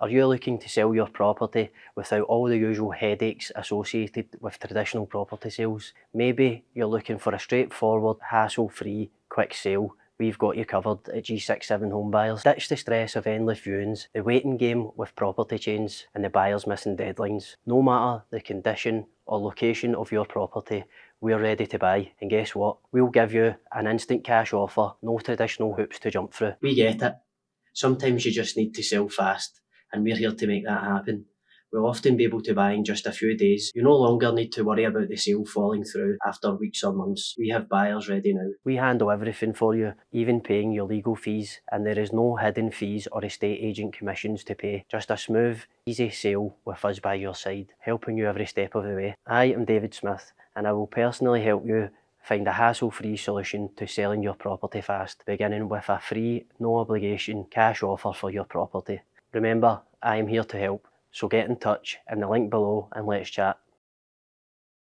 Are you looking to sell your property without all the usual headaches associated with traditional property sales? Maybe you're looking for a straightforward, hassle-free, quick sale. We've got you covered at G67 Home Buyers. Ditch the stress of endless viewings, the waiting game with property chains, and the buyers missing deadlines. No matter the condition or location of your property, we're ready to buy. And guess what? We'll give you an instant cash offer, no traditional hoops to jump through. We get it. Sometimes you just need to sell fast, and we're here to make that happen. We'll often be able to buy in just a few days. You no longer need to worry about the sale falling through after weeks or months. We have buyers ready now. We handle everything for you, even paying your legal fees, and there is no hidden fees or estate agent commissions to pay. Just a smooth, easy sale with us by your side, helping you every step of the way. I am David Smith, and I will personally help you find a hassle-free solution to selling your property fast, beginning with a free, no obligation cash offer for your property. Remember, I am here to help, so get in touch in the link below and let's chat.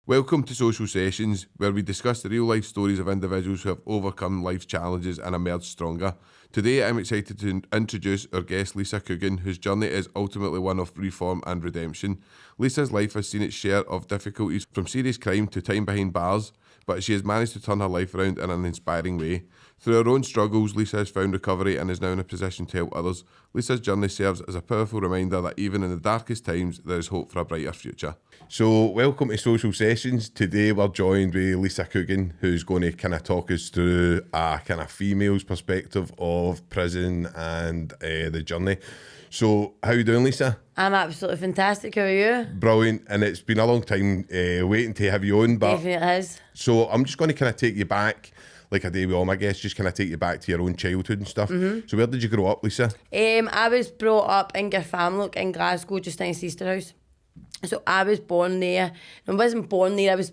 Welcome to Social Sessions, where we discuss the real life stories of individuals who have overcome life's challenges and emerged stronger. Today I'm excited to introduce our guest Lisa Coogan, whose journey is ultimately one of reform and redemption. Lisa's life has seen its share of difficulties, from serious crime to time behind bars, but she has managed to turn her life around in an inspiring way. Through her own struggles, Lisa has found recovery and is now in a position to help others. Lisa's journey serves as a powerful reminder that even in the darkest times, there is hope for a brighter future. So, welcome to Social Sessions. Today we're joined with Lisa Coogan, who's going to kind of talk us through a kind of female's perspective of prison and the journey. So, how you doing, Lisa? I'm absolutely fantastic. How are you? Brilliant, and it's been a long time waiting to have you on. But Definitely has. So I'm just going to kind of take you back, like I do with all my guests, just kind of take you back to your own childhood and stuff. Mm-hmm. So where did you grow up, Lisa? I was brought up in Garfamlock in Glasgow, just in Easterhouse. So I was born there. I wasn't born there. I was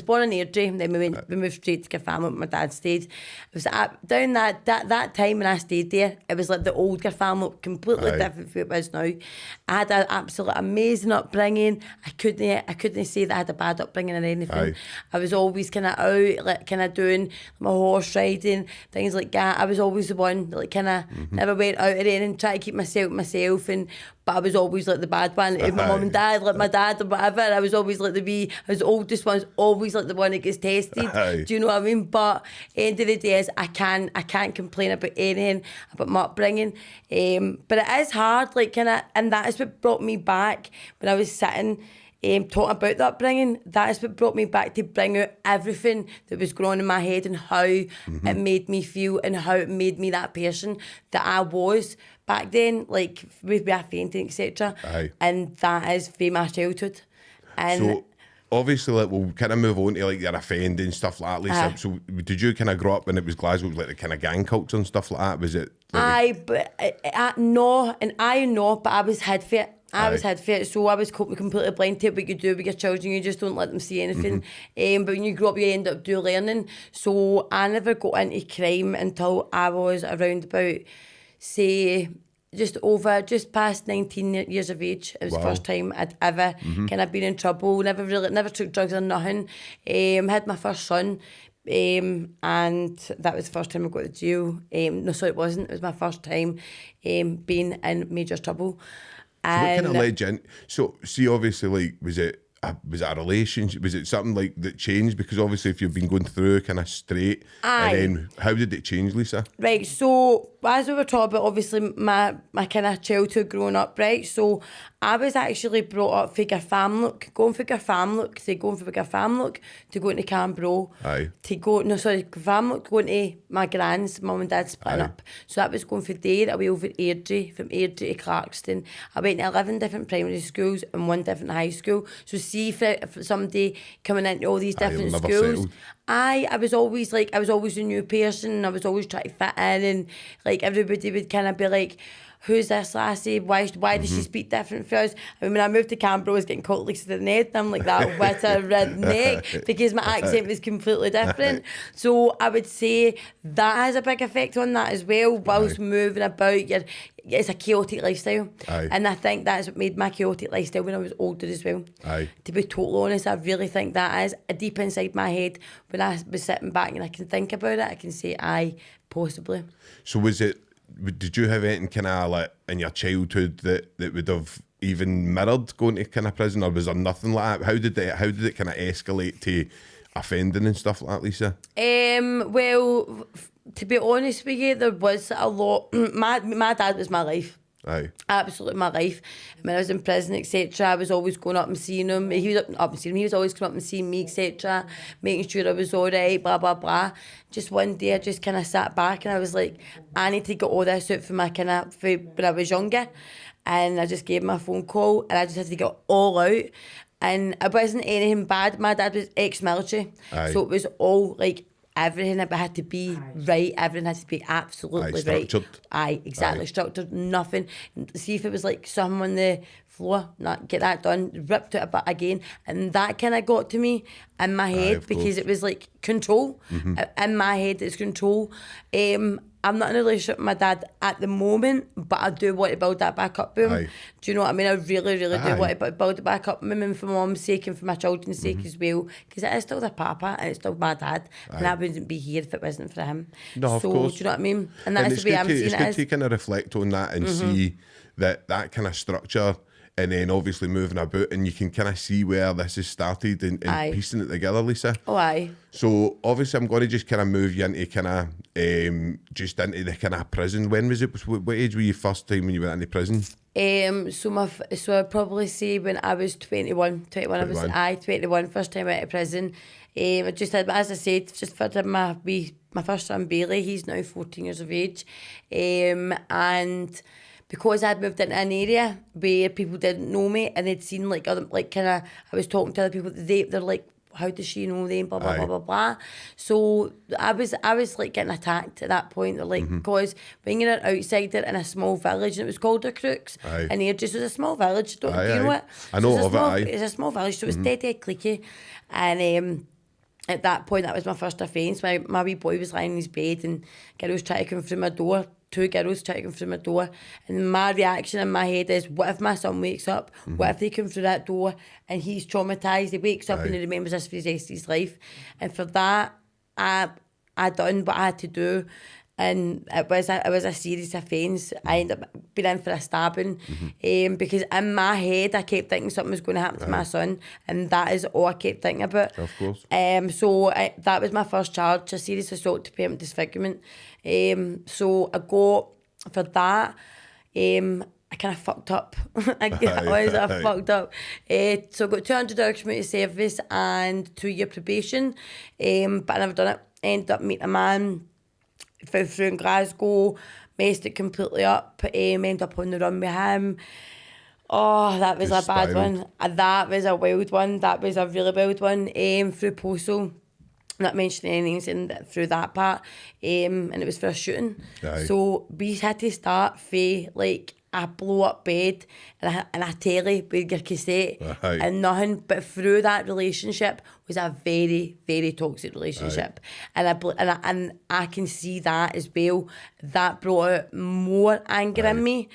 born in Airdrie, then we moved straight to Garfamlock. My dad stayed. It was down that time when I stayed there. It was like the old Garfamlock, completely different from what it is now. I had an absolute amazing upbringing. I couldn't say that I had a bad upbringing or anything. I was always kind of out, like kind of doing my horse riding, things like that. I was always the one that like kind of never went out or anything, try to keep myself and. But I was always like the bad one. My mum and dad, like my dad or whatever, I was always like I was the oldest one, I was always like the one that gets tested. Do you know what I mean? But end of the day is I can't complain about anything, about my upbringing. But it is hard, like and that is what brought me back when I was sitting talking about the upbringing. That is what brought me back to bring out everything that was going on in my head and how it made me feel and how it made me that person that I was back then, like with my fainting, etc. And that is from my childhood. And so obviously, like, we'll kind of move on to like your offending stuff like that, Lisa. So did you kind of grow up when it was Glasgow, like the kind of gang culture and stuff like that? Was it? Like no, but I was head for it. I was head for it, so I was completely blind to what you do with your children. You just don't let them see anything. But when you grow up, you end up doing learning. So I never got into crime until I was around about, say, just past 19 years of age. It was the first time I'd ever kind of been in trouble. Never took drugs or nothing. Had my first son. And that was the first time I got to jail. No, sorry, it wasn't. It was my first time being in major trouble. So what kind of led you in? So, see, obviously, like, was it a relationship? Was it something like that changed? Because obviously, if you've been going through kind of straight, and then how did it change, Lisa? Right, so as we were talking about, obviously, my kind of childhood growing up, right? So I was actually brought up for Garfamlock, going from Garfamlock to going to Cambro, Garfamlock, going to my grand's, mum and dad splitting up. So that was going from there away over Airdrie, from Airdrie to Clarkston. I went to 11 different primary schools and 1 different high school. So see, for somebody coming into all these different schools, I was always a new person. I was always trying to fit in, and like everybody would kind of be like, who's this lassie? Why does she speak different for us? I mean, when I moved to Canberra, I was getting called Lisa the Ned, and I'm like that witter redneck because my accent was completely different. So I would say that has a big effect on that as well. Whilst moving about, it's a chaotic lifestyle. And I think that's what made my chaotic lifestyle when I was older as well. To be totally honest, I really think that is deep inside my head. When I was sitting back and I can think about it, I can say, possibly. So was it did you have anything kind of like in your childhood that would have even mirrored going to kind of prison, or was there nothing like that? How did it kind of escalate to offending and stuff like that, Lisa? Well, to be honest with you, there was a lot. My dad was my life. Aye. Absolutely my life. When I was in prison, etc., I was always going up and seeing him. He was up and seeing him. He was always coming up and seeing me, etc., making sure I was all right, blah, blah, blah. Just one day I just kind of sat back and I was like, I need to get all this out for my kind of, for when I was younger. And I just gave him a phone call and I just had to get it all out. And it wasn't anything bad. My dad was ex-military. Aye. So it was all like, everything had to be right. Everything had to be absolutely structured. right. Aye, exactly. Structured. Nothing. See if it was like something on the floor, not get that done, ripped it apart again. And that kind of got to me in my head because it was like control. In my head, it's control. I'm not in a relationship with my dad at the moment, but I do want to build that back up with him. Aye. Do you know what I mean? I really, really do want to build it back up with him, and for my mum's sake and for my children's sake as well, because it is still their papa and it's still my dad, and I wouldn't be here if it wasn't for him. No, of course. Do you know what I mean? And that's the way I'm seeing it. It's good to kind of reflect on that and see that kind of structure, and then obviously moving about, and you can kind of see where this has started and piecing it together, Lisa. Oh, aye. So obviously I'm going to just kind of move you into kind of just into the kind of prison. When was it? What age were you first time when you went into prison? So I'd probably say when I was 21. I was 21, first time out of prison. I just had, as I said, just had my first son Bailey. He's now 14 years of age, and because I'd moved into an area where people didn't know me and they'd seen like other, like kind of, I was talking to other people, they're like, how does she know them, blah, blah, blah, blah, blah. So I was like getting attacked at that point. They're like, because when you're an outsider in a small village, and it was called the Crooks, and it just was a small village, do you know it? I know of it, It's a small village, so it was dead cliquey. And at that point, that was my first offence. My wee boy was lying in his bed and girls tried to come through my door. 2 girls tried to come through my door, and my reaction in my head is, what if my son wakes up? What if they come through that door and he's traumatised? He wakes up and he remembers this for the rest of his life. And for that, I done what I had to do, and it was a serious offence. I ended up being in for a stabbing, because in my head I kept thinking something was going to happen to my son, and that is all I kept thinking about. Of course. So that was my first charge, a serious assault to permanent disfigurement. So I got, for that, I kind of fucked up. I fucked up. So I got 200 hours community service and 2-year probation, but I never done it. Ended up meeting a man, fell through in Glasgow, messed it completely up, ended up on the run with him. Oh, that was a bad one. That was a wild one. That was a really wild one. Through postal. Not mentioning any names through that part, and it was for a shooting. Aye. So we had to start for like a blow up bed and a telly with your cassette and nothing. But through that relationship was a very, very toxic relationship, and I can see that as well. That brought out more anger in me.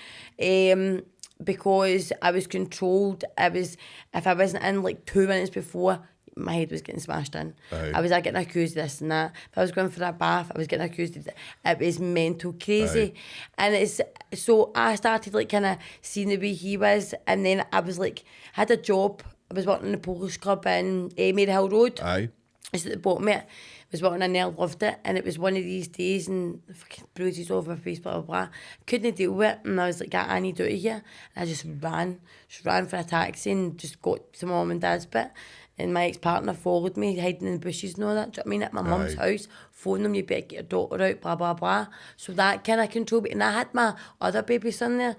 Because I was controlled. If I wasn't in like 2 minutes before, my head was getting smashed in. I was getting accused of this and that. If I was going for a bath, I was getting accused of that. It was mental crazy. And so I started like kind of seeing the way he was, and then I was like, had a job. I was working in the Polish club in Maryhill Road. It's at the bottom of it. I was working in there, loved it, and it was one of these days, and fucking bruises all over my face, blah, blah, blah. Couldn't deal with it, and I was like, I need out of here. And I just ran for a taxi and just got to my mum and dad's bit. And my ex-partner followed me, hiding in the bushes and all that. Do you know what I mean? At my mum's house, phoned them, you better get your daughter out, blah, blah, blah. So that kind of controlled me. And I had my other baby son there,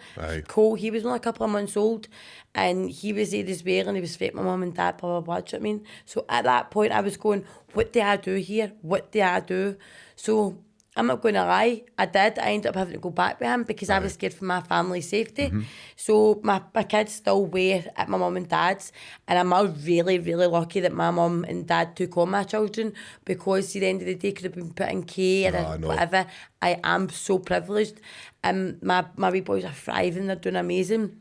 Cole. He was only a couple of months old, and he was there as well, and he was threatening my mum and dad, blah, blah, blah. Do you know what I mean? So at that point, I was going, what do I do here? What do I do? So I'm not going to lie, I ended up having to go back with him because I was scared for my family's safety. So my kids still were at my mum and dad's, and I'm really, really lucky that my mum and dad took on my children, because at the end of the day could have been put in care or whatever. I am so privileged, and my wee boys are thriving, they're doing amazing.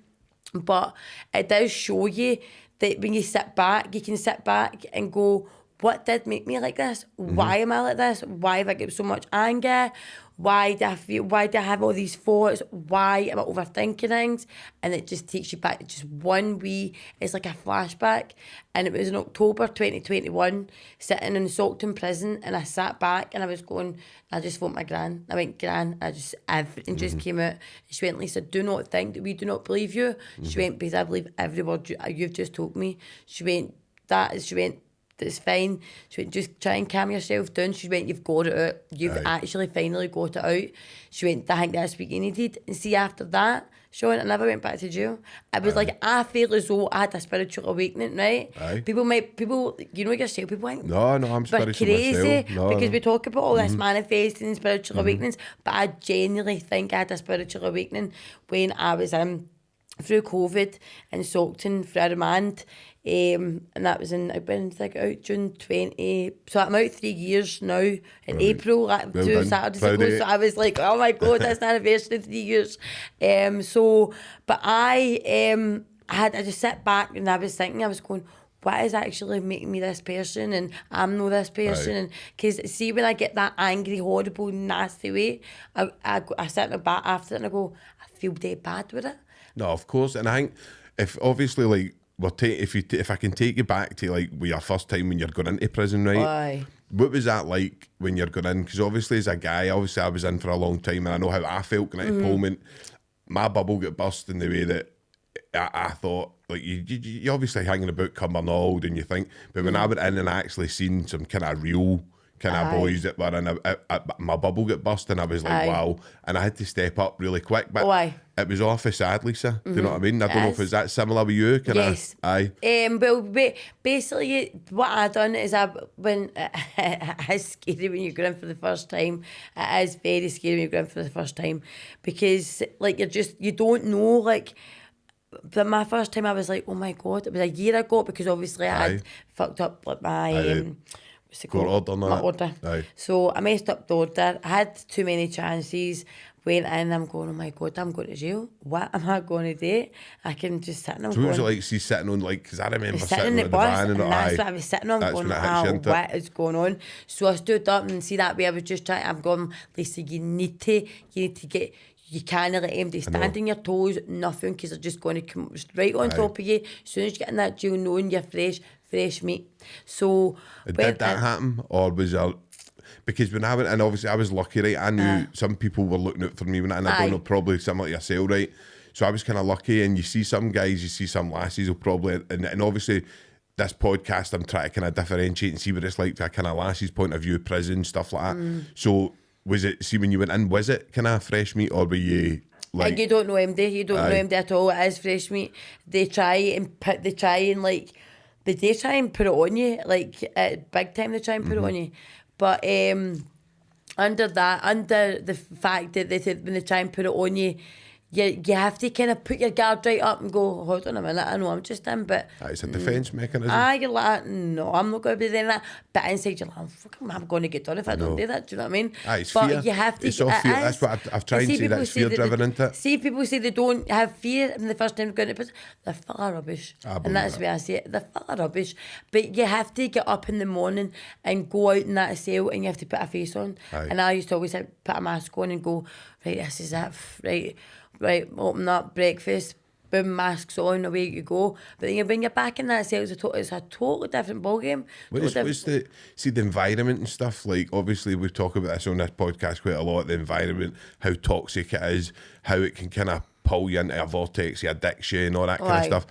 But it does show you that when you sit back, you can sit back and go, what did make me like this? Why am I like this? Why have I got so much anger? why do I have all these thoughts? Why am I overthinking things? And it just takes you back to just one wee, it's like a flashback. And it was in October 2021, sitting in Salton prison, and I sat back and I was going, I just phoned my gran. I went, Gran, everything just came out. She went, Lisa, do not think that we do not believe you. She went, because I believe every word you've just told me. She went, it's fine. She went, just try and calm yourself down. She went, you've got it out. You've actually finally got it out. She went, I think that's what you needed. And see, after that, Sean, I never went back to jail. It was like, I feel as though I had a spiritual awakening, right? People, you know yourself, people think, no, I'm spiritual crazy myself. No, because we talk about all this manifesting spiritual awakenings, but I genuinely think I had a spiritual awakening when I was through COVID in Salton for a remand. And that was I've been out June 20. So I'm out 3 years now in April, like 2 Saturdays ago. So I was like, oh my God, that's the anniversary of 3 years. But I just sat back and I was thinking, I was going, what is actually making me this person? And I'm not this person. And because see, when I get that angry, horrible, nasty way, I sit in the back after it and I go, I feel dead bad with it. No, of course. And I think if obviously like if I can take you back to like your first time when you're going into prison, right? Aye. What was that like when you're going in? Because obviously as a guy, I was in for a long time and I know how I felt going into Pullman. My bubble got burst in the way that I thought, like, you obviously hanging about Cumbernauld and you think, but when I went in and I actually seen some kind of real kind of boys that were in my bubble got burst and I was like, wow. And I had to step up really quick. But it was off sad, Lisa. Do you know what I mean? I don't know if it's that similar with you. Yes. But basically what I done is when it is scary when you go in for the first time. It is very scary when you go in for the first time because like you don't know, like, but my first time I was like, oh my God, it was a year ago because obviously I had fucked up like my what's it called? My order. So I messed up the order. I had too many chances. Went in, I'm going, oh my God, I'm going to jail. What am I going to do? I can just sit and I'm so going. So was it like she's sitting on, like, because I remember sitting in the bus and that's what I was sitting on, going, wow, what is going on? So I stood up and see that way I was just trying, I'm going, Lisa, you need to get, you can't let them stand on your toes, nothing, because they're just going to come right on top of you. As soon as you get in that jail, knowing you're fresh meat. So did that happen, or was there? Because when I went in, obviously I was lucky, right? I knew some people were looking out for me when I don't know, probably similar to yourself, right? So I was kind of lucky, and you see some guys, you see some lassies will probably, and obviously this podcast I'm trying to kind of differentiate and see what it's like to a kind of lassie's point of view, prison, stuff like that. So was it, see when you went in, was it kind of fresh meat, or were you like... You don't know MD, you don't know MD at all, it is fresh meat. They try and put it on you, like at big time they try and put it on you. But under the fact that when they try and put it on you, you have to kind of put your guard right up and go, hold on a minute, I know I'm just in, but... It's a defence mechanism. You're like, no, I'm not going to be doing that. But inside you're like, I'm going to get done if I don't do that, do you know what I mean? It's but fear. You have to... It's all fear. That's what I've tried to say, that's fear-driven, isn't it? See, people say they don't have fear in the first time going to prison. They're full of rubbish. And that's the way I say it. They're full of rubbish. But you have to get up in the morning and go out in that cell and you have to put a face on. And I used to always put a mask on and go, right, this is it, right, open up, breakfast, boom, masks on, away you go. But then when you're back in that cell, it's a totally different ballgame. What's the environment and stuff, like, obviously we talk about this on this podcast quite a lot, the environment, how toxic it is, how it can kind of pull you into a vortex of addiction, all that kind of stuff.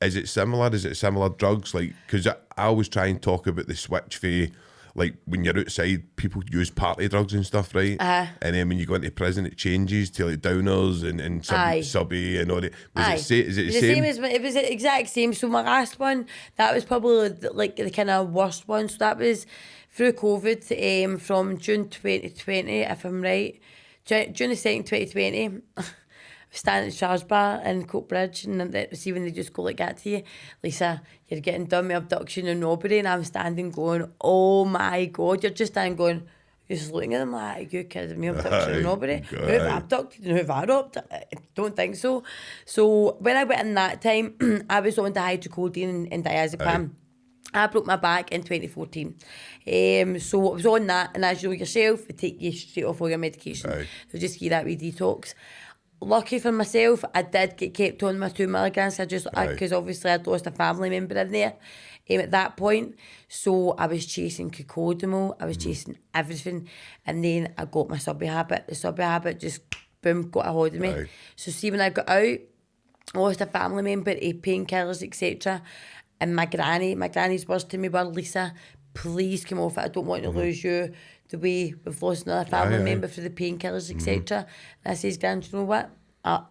Is it similar? Is it similar drugs? Like, because I always try and talk about the switch for, like, when you're outside, people use party drugs and stuff, right? And then when you go into prison, it changes to like downers and subby and all that. Is it the same? It was the exact same. So my last one, that was probably like the kind of worst one. So that was through COVID, from June 2020, if I'm right. June the 2nd, 2020. Standing at the charge bar in Coatbridge, and see when they just go like that to you, Lisa, you're getting done with abduction and robbery, and I'm standing going, oh my God, you're just standing going, you're just looking at them like, you kidding me, abduction and robbery? Who have I abducted and who have I robbed? I don't think so. So when I went in that time, I was on the hydrocodone and diazepam. I broke my back in 2014. So I was on that, and as you know yourself, they take you straight off all your medication. Aye. They'll just give you that wee detox. Lucky for myself, I did get kept on my 2 milligrams. Because obviously I'd lost a family member in there at that point. So I was chasing cocodamol, I was chasing everything, and then I got my subby habit. The subby habit just boom got a hold of me. Aye. So see, when I got out, I lost a family member to painkillers, etc. And my granny's words to me were, Lisa, please come off it. I don't want to lose you the way we've lost another family member for the painkillers, etc. And I says, Gran, do you know what?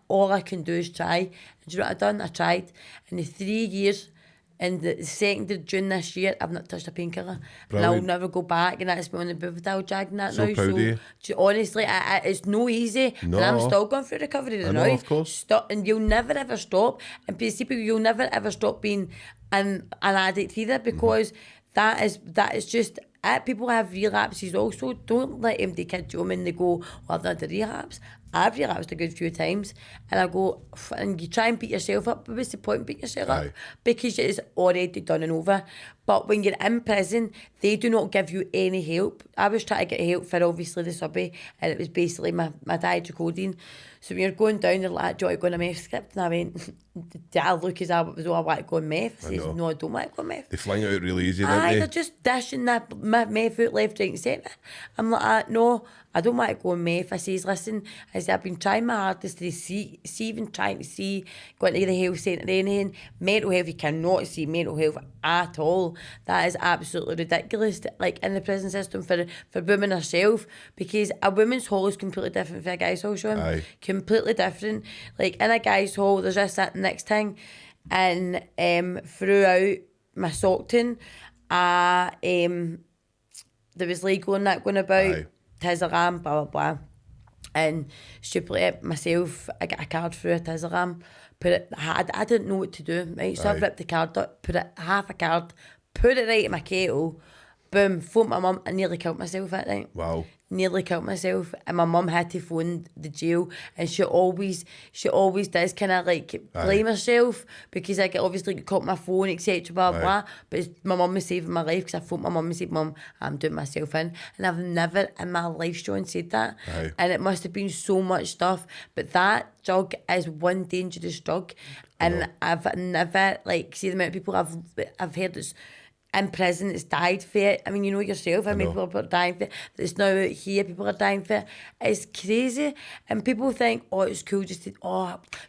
All I can do is try. And do you know what I done? I tried. In the 3 years, and the 2nd of June this year, I've not touched a painkiller. And I'll never go back. And that's me on the Bivadil jag and that So now. proud of you. Honestly, it's no easy. No. And I'm still going through recovery I now. know, of course. And you'll never ever stop. And people, you'll never ever stop being an addict either, because that is just it. People have relapses also. Don't let empty kids home and they go, well, I've done the relapse. I've relapsed a good few times, and I go, and you try and beat yourself up, but what's the point in beating yourself up? Because it is already done and over. But when you're in prison, they do not give you any help. I was trying to get help for obviously the subby, and it was basically my dietocodine. So when you're going down, they're like, do you want to go on a meth script? And I went, did I look as though I want to go on meth? I says, no, I don't want to go on meth. They fling it out really easy, don't they? They're just dishing that meth out left, right and centre. I'm like, no, I don't want to go on meth. I says, listen, I said, I've been trying my hardest to see even trying to see, going to the health centre or anything. Mental health, you cannot see mental health at all. That is absolutely ridiculous, like in the prison system for women herself, because a woman's hall is completely different from a guy's hall, Sean. Completely different. Like in a guy's hall, there's just that next thing, and throughout my Stockton, there was legal and that going about, Tizaram, blah blah blah, and stupidly myself, I got a card through a Tizaram, put it. I didn't know what to do, right? So I ripped the card up, put it half a card, put it right in my kettle, boom, phoned my mum. I nearly killed myself that night. Wow. Nearly killed myself, and my mum had to phone the jail, and she always does kind of like blame herself, because I get obviously caught my phone, etc. blah blah. But my mum was saving my life, because I phoned my mum and said, Mum, I'm doing myself in, and I've never in my life, Sean, said that. And it must have been so much stuff, but that drug is one dangerous drug, and I've never, like, see the amount of people I've heard that's in prison that's died for it. I mean, you know yourself how many people are dying for it. It's now out here, people are dying for it. It's crazy. And people think, oh, it's cool just to,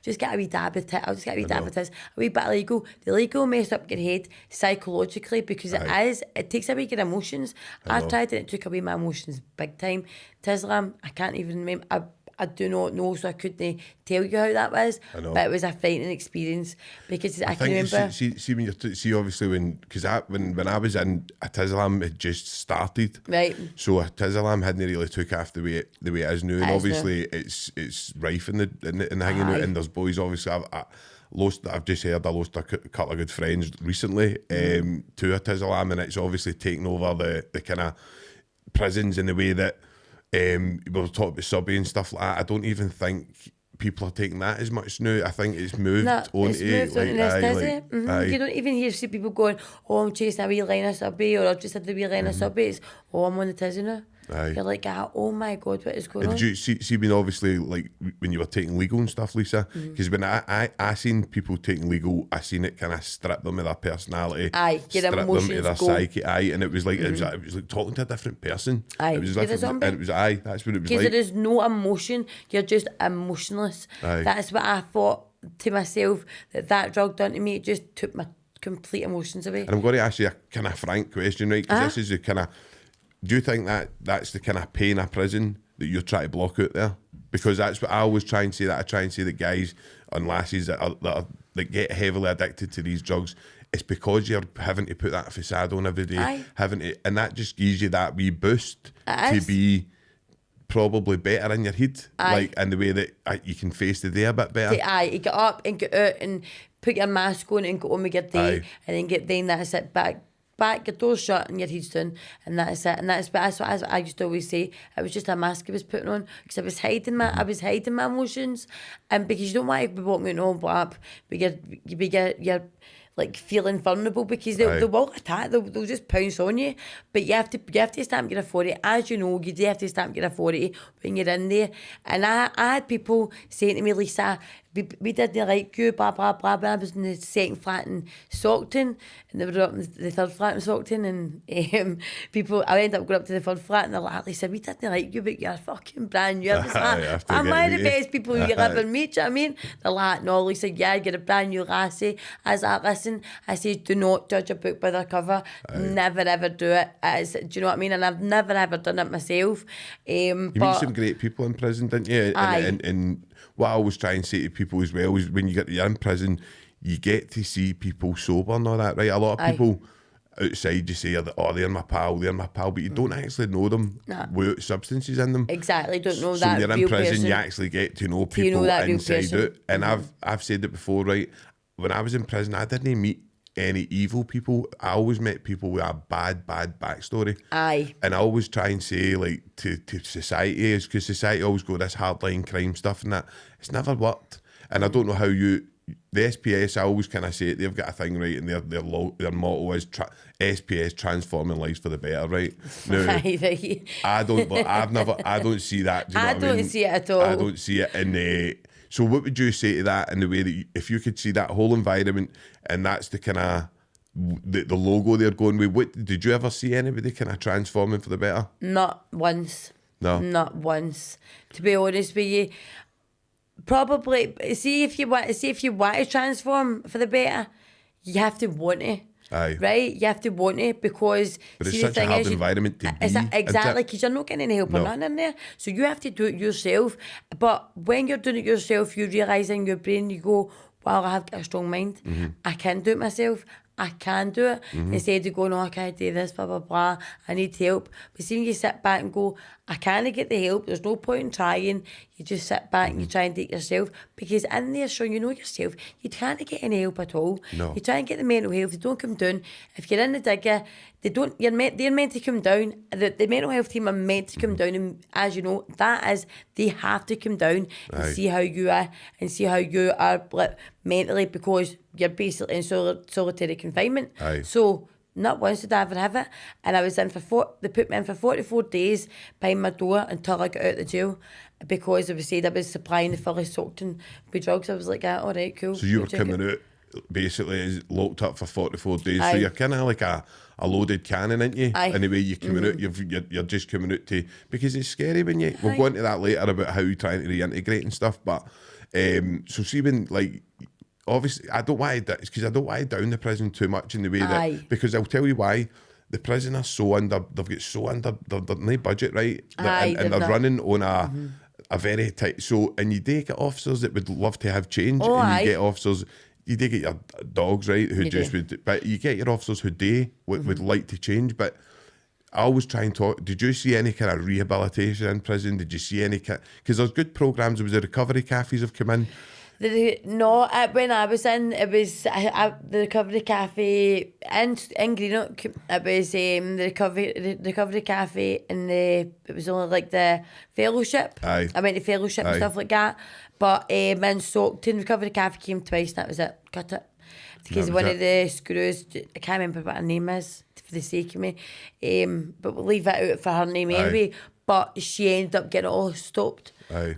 just get a wee dab of it. I'll just get a wee dab of this. A wee bit of legal. The legal mess up your head psychologically, because it takes away your emotions. I tried it and it took away my emotions big time. Tislam, I can't even remember. I do not know, so I couldn't tell you how that was. But it was a frightening experience, because I can remember. See when you're obviously because when I was in, a Tizalam had just started, right? So a Tizalam hadn't really took off the way it is now, and obviously it's rife in the hanging out, and there's boys obviously. I've just heard I lost a couple of good friends recently to a Tizalam, and it's obviously taken over the kind of prisons in the way that. We were talking about subby and stuff like that. I don't even think people are taking that as much now. I think it's moved on to You don't even see people going, oh, I'm chasing a wee line of subby, or I've just had the wee line of subbies. Oh, I'm on the tizzy now. You're like, oh my God, what is going on? Did you see when obviously, like, when you were taking legal and stuff, Lisa? Because when I seen people taking legal, I seen it kind of strip them of their personality, get strip them of their psyche, and it was like it was like talking to a different person. It was like a zombie. And it was that's what it was like. Because there is no emotion, you're just emotionless. That's what I thought to myself, that drug done to me. It just took my complete emotions away. And I'm going to ask you a kind of frank question, right? Because this is the kind of. Do you think that's the kind of pain of prison that you're trying to block out there? Because that's what I always try and say. That I try and say that guys and lassies that get heavily addicted to these drugs, it's because you're having to put that facade on every day, and that just gives you that wee boost to be probably better in your head, like in the way that you can face the day a bit better. You get up and get out and put your mask on and go on with your day, and then that's it. Back, your door's shut and your head's down, and that's it. And that's what I used to always say. It was just a mask I was putting on, because I was hiding my emotions, and because you don't want to be walking around all up, but you're like feeling vulnerable, because they'll all attack, they'll just pounce on you. But you have to stamp your authority. As you know, you do have to stamp your authority when you're in there. And I had people saying to me, Lisa, we didn't like you, blah, blah, blah, blah. I was in the second flat in Stockton, and they were up in the third flat in Stockton, and I ended up going up to the third flat, and they're like, Lisa, we didn't like you, but you're fucking brand new. I was like, am I the best people you ever meet? Do you know what I mean? They're like, no, Lisa, yeah, you're a brand new lassie. I was like, listen, I said, do not judge a book by their cover. Never, ever do it. Do you know what I mean? And I've never, ever done it myself. You meet some great people in prison, didn't you? And what I always try and say to people as well is when you're in prison, you get to see people sober and all that, right? A lot of people outside you say, oh, they're my pal, but you don't actually know them with substances in them. Exactly, don't know so that. So when you're in prison, you actually get to know people inside out. And I've said it before, right? When I was in prison, I didn't meet any evil people. I always met people with a bad backstory. And I always try and say, like, to society, is because society always go this hardline crime stuff and that. It's never worked. And I don't know how the SPS, I always kind of say it, they've got a thing, right, and their motto is SPS, transforming lives for the better, right? Now, I don't see that. Do you know what I mean? See it at all. I don't see it in the... So what would you say to that in the way that if you could see that whole environment and that's the kind of the logo they're going with, what did you ever see anybody kind of transforming for the better? Not once. No. Not once. To be honest with you, probably see if you want to transform for the better, you have to want it. Right? You have to want it, because but it's such a hard environment to be. Exactly, because you're not getting any help or nothing in there. So you have to do it yourself. But when you're doing it yourself, you realise in your brain, you go, wow, I have got a strong mind. I can do it myself. I can do it. Instead of going, oh, I can't do this, blah, blah, blah. I need help. But see, when you sit back and go, I can't get the help, there's no point in trying. You just sit back and you try and do it yourself. Because in there, so you know yourself, you can't get any help at all. No. You try and get the mental health, they don't come down. If you're in the digger, they're meant to come down. The mental health team are meant to come down, and as you know, they have to come down and see how you are and see how you are mentally, because you're basically in solitary confinement. So not once did I ever have it, and I was in they put me in for 44 days behind my door until I got out of the jail, because I was said I was supplying the fully soaked in with drugs. I was like, all right, cool. So you were coming out basically locked up for 44 days. So you're kind of like a loaded cannon, aren't you? Anyway, you're coming out, you're just coming out to, because it's scary when you, we'll go into that later about how you're trying to reintegrate and stuff, but so see when, like, obviously I don't want to down the prison too much in the way that, because I'll tell you why. The prison are they've got so under, they're no budget, right? And they're running on a very tight, so, and you do get officers that would love to have change, and you get officers, you do get your dogs, right, who but you get your officers who would like to change. But I always try and talk, did you see any kind of rehabilitation in prison? Did you see any, because there's good programmes, was the recovery cafes have come in? No, when I was in, it was the recovery cafe in Greenock. It was the recovery cafe, and it was only like the fellowship. I went to fellowship and stuff like that. But in Stockton, recovery cafe came twice, and that was it. Cut it. Because one of the screws, I can't remember what her name is for the sake of me, but we'll leave that out for her name anyway. But she ended up getting it all stopped.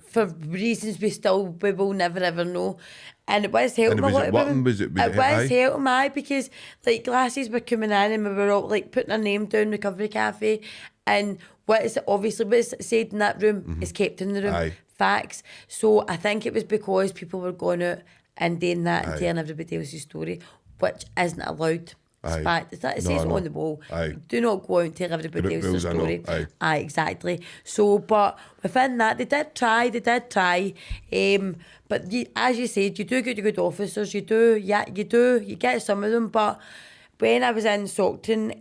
For reasons we will never ever know. And it was helping a lot of women. It was helping, because like glasses were coming in and we were all like putting our name down, recovery cafe, and what's said in that room is kept in the room. Facts. So I think it was because people were going out and doing that and telling everybody else's story, which isn't allowed. It's fact. It says on the wall. Do not go out and tell everybody else's story. Exactly. So, but within that, they did try. But as you said, you do get good officers. You get some of them. But when I was in Stockton,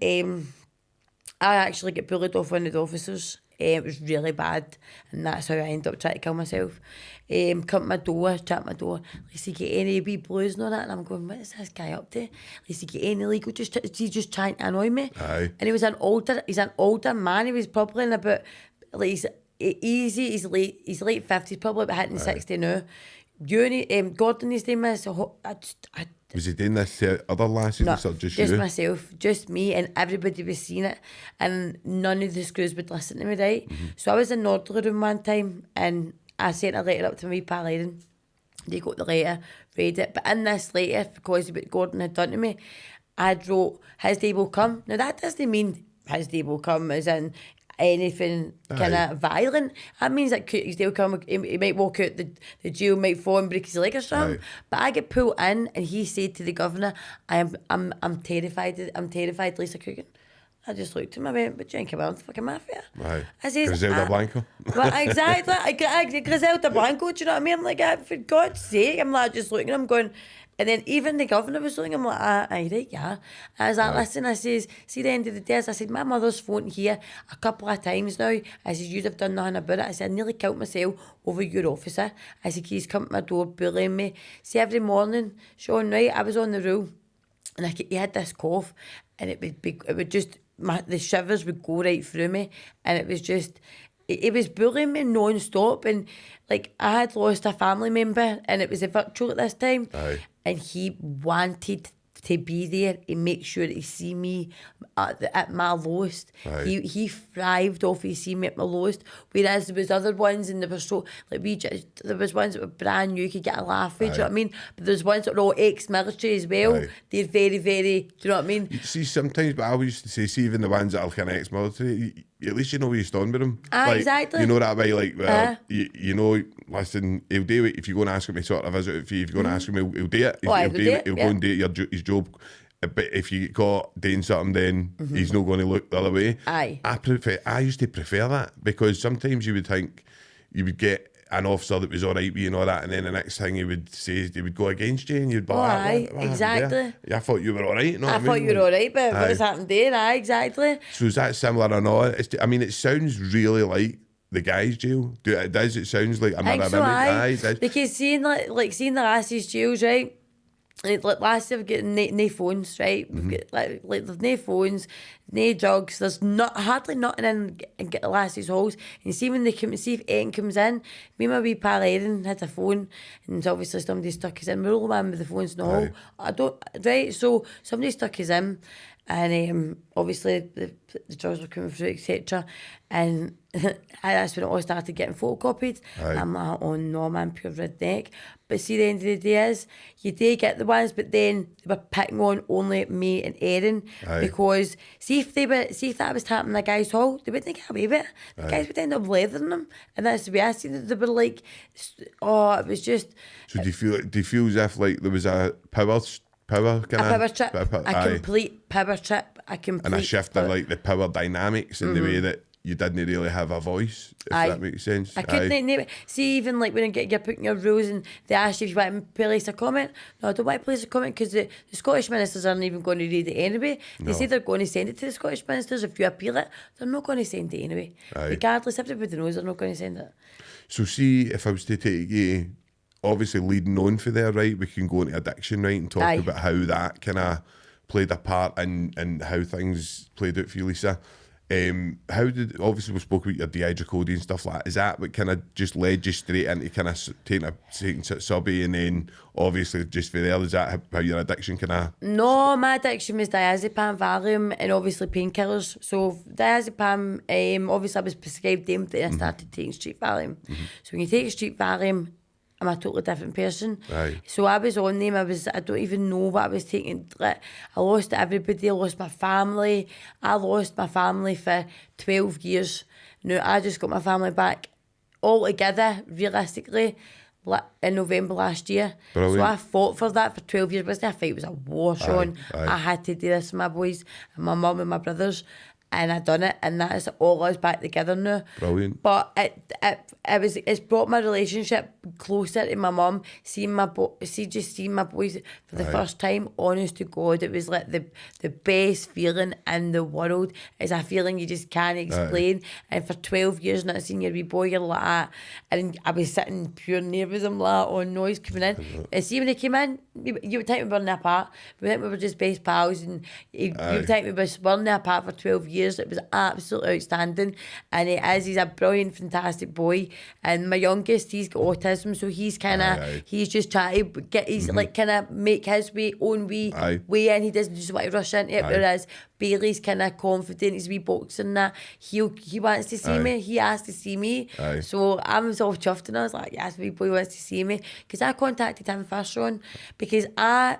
I actually get bullied off one of the officers. It was really bad, and that's how I ended up trying to kill myself. Come to my door, chat my door. Lisa, get any wee blues and all that? And I'm going, what is this guy up to? Lisa, get any legal? He's just trying to annoy me. And he's an older man. He was probably in about, like, he's late 50s, probably about hitting 60 now. Gordon, his name is. I Was he doing this to other lasses No, or just just you? myself, just me, and everybody was seeing it, and none of the screws would listen to me, right? So I was in Nordler room one time, and I sent a letter up to my pal Aidan. They got the letter, read it, but in this letter, because of what Gordon had done to me, I wrote, his day will come. Now that doesn't mean his day will come as in anything kind of violent. That means that his day will come, he might walk out the jail, might fall and break his leg or something. Aye. But I get pulled in, and he said to the governor, I'm terrified, Lisa Coogan. I just looked at him, I went, but you ain't come out of the fucking mafia. Aye. I says, Griselda Blanco. well, exactly. I Griselda Blanco, do you know what I mean? I'm like, for God's sake, I'm like, just looking at him going, and then even the governor was looking, I'm like, aye, right, yeah. I was like, listen, I says, see the end of the day, I said, my mother's phoned here a couple of times now. I said, you'd have done nothing about it. I said, I nearly killed myself over your officer. I said, he's come to my door bullying me. See, every morning, Sean, right, I was on the roll, and he had this cough, and it would just, the shivers would go right through me, and it was just, he was bullying me non-stop, and like I had lost a family member, and it was a virtual at this time. Aye. And he wanted to be there and make sure that he see me at my lowest. Aye. He thrived off he see me at my lowest. Whereas there was other ones, and they were so like there was ones that were brand new, you could get a laugh with, do you know what I mean? But there's ones that were all ex-military as well. Aye. They're very, very, do you know what I mean? You see, sometimes, but I always used to say, see, even the ones that are kind of ex-military, at least you know where you stand with them. Exactly. You know that way, like, well, you know, listen, he'll do it if you go and ask him to sort of visit if you're going to ask him, he'll do it. He'll go and do his job. But if you get caught doing something, then he's not going to look the other way. Aye. I used to prefer that, because sometimes you would think you would get an officer that was all right with you and all that, and then the next thing he would say, he would go against you, and you'd be like, what exactly. happened there? I thought you were all right. You know I thought you were all right, but what has happened there? Aye, exactly. So is that similar or not? I mean, it sounds really like the guy's jail. It does. It sounds like another image. Aye, it does. Because seeing seeing the lassies' jails, right? Like last year, we've got no phones, right? We've got like there's no phones, no drugs. There's hardly nothing in get the lassies' halls. And see when they come, see if anything comes in. Me and my wee pal Erin had a phone, and obviously somebody stuck us in. We're all man with the phones in the hall. I don't, right? So somebody stuck us in, and obviously the drugs were coming through, etc. And that's when it all started getting photocopied. I'm like, oh no, man, pure redneck. But see, the end of the day is, you do get the ones, but then they were picking on only me and Erin, because see if that was happening in a guy's hall, they wouldn't get away with it. The guys would end up leathering them, and that's the way I seen it. They were like, oh, it was just. So do you feel as if like there was a power trip, a complete power trip, and a shift in like the power dynamics in the way that you didn't really have a voice, if that makes sense. I couldn't see, even like when you're putting your rules and they ask you if you want to place a comment. No, I don't want to place a comment, because the Scottish ministers aren't even going to read it anyway. They say they're going to send it to the Scottish ministers. If you appeal it, they're not going to send it anyway. Regardless, everybody knows they're not going to send it. So see, if I was to take you, obviously leading on for there, right, we can go into addiction, right, and talk about how that kind of played a part and how things played out for you, Lisa. How did, obviously we spoke about your dehydrocodeine and stuff like that. Is that what kind of just led you straight into kind of taking subby, and then obviously just for there, is that how your addiction kind of? No, my addiction was diazepam, Valium, and obviously painkillers. So diazepam, obviously I was prescribed them, then I started taking street Valium. So when you take street Valium, I'm a totally different person. So I was on them, I don't even know what I was taking. Like, I lost everybody, I lost my family. I lost my family for 12 years. Now I just got my family back all together, realistically, in November last year. Brilliant. So I fought for that for 12 years. It wasn't a fight, it was a war, Sean. I had to do this with my boys and my mum and my brothers. And I done it, and that is all us back together now. Brilliant. But it's brought my relationship closer to my mum. Seeing my boys for the first time. Honest to God, it was like the best feeling in the world. It's a feeling you just can't explain. And for 12 years not seeing your wee boy, you're like that. And I was sitting pure nervous. I'm like, oh no, he's coming in. And see when he came in, you would think we were apart. We think we were just best pals, and you would think we were apart for 12 years. years. It was absolutely outstanding. And he's a brilliant, fantastic boy. And my youngest, he's got autism, so he's kind of, he's just trying to get, he's like kind of make his own way in. He doesn't just want to rush into it, whereas Bailey's kind of confident, he's wee boxing that. He wants to see me, he has to see me. So I was all chuffed and I was like, yes, wee boy wants to see me. Because I contacted him first, Ron, because I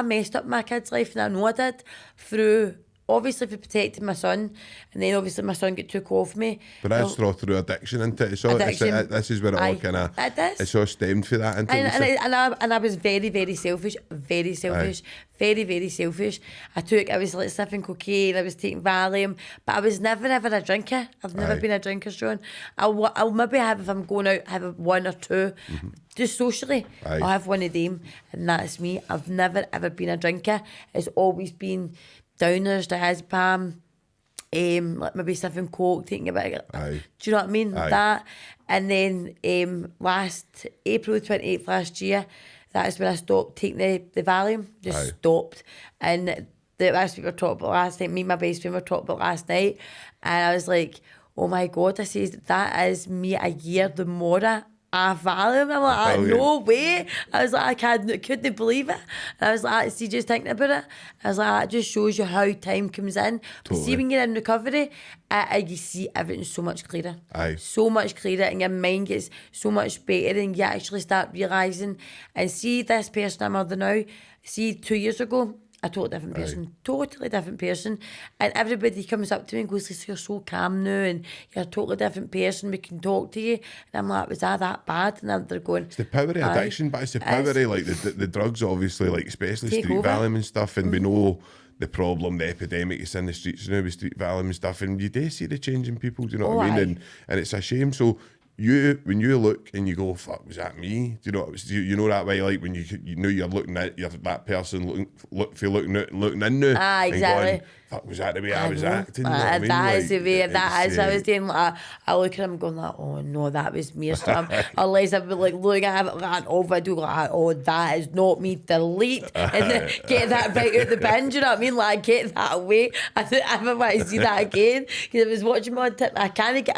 messed up my kid's life, and I know I did, through obviously for protecting my son, and then obviously my son got took off me. But that's through addiction, isn't it? So this is where it all kind of, it's all stemmed for that, isn't it? And I was very, very selfish, very selfish, very, very selfish. I was like sniffing cocaine, I was taking Valium, but I was never ever a drinker. I've never been a drinker, Sean. I'll maybe have, if I'm going out, have one or two, just socially. I'll have one of them, and that's me. I've never ever been a drinker. It's always been downers, diazepam, like maybe sniffing coke, taking a bit of, do you know what I mean? That. And then last April 28th last year, that's when I stopped taking the Valium. Just stopped. And that's what we were talking about last night. Me and my best friend were talking about last night. And I was like, oh my God, I says that is me a year the more I Valium. I'm like, no way. I was like, couldn't believe it. And I was like, see, just thinking about it, I was like, it just shows you how time comes in. But see, when you're in recovery, you see everything so much clearer. So much clearer, and your mind gets so much better, and you actually start realising, and see this person I'm with now, see 2 years ago, a totally different person, totally different person. And everybody comes up to me and goes, Lisa, you're so calm now, and you're a totally different person, we can talk to you. And I'm like, was I that bad? And they're going, it's the power of addiction, but it's the power of like the drugs, obviously, like especially Take street over. Valium and stuff, and we know the problem, the epidemic is in the streets now with street Valium and stuff, and you do see the change in people, do you know what I mean? And it's a shame. So when you look and you go, fuck, was that me? Do you know, you know that way, like when you know you're looking at that person looking in now, exactly. And going, fuck, was that the way I was acting? You know what I mean? That is the way, that is what I was doing. Like, I look at him going like, oh no, that was me. So unless I've been like looking at it like an old video, like, oh, that is not me, delete, and then get that right out the bin, do you know what I mean? Like, get that away. I don't ever want to see that again. Because I was watching my I can't get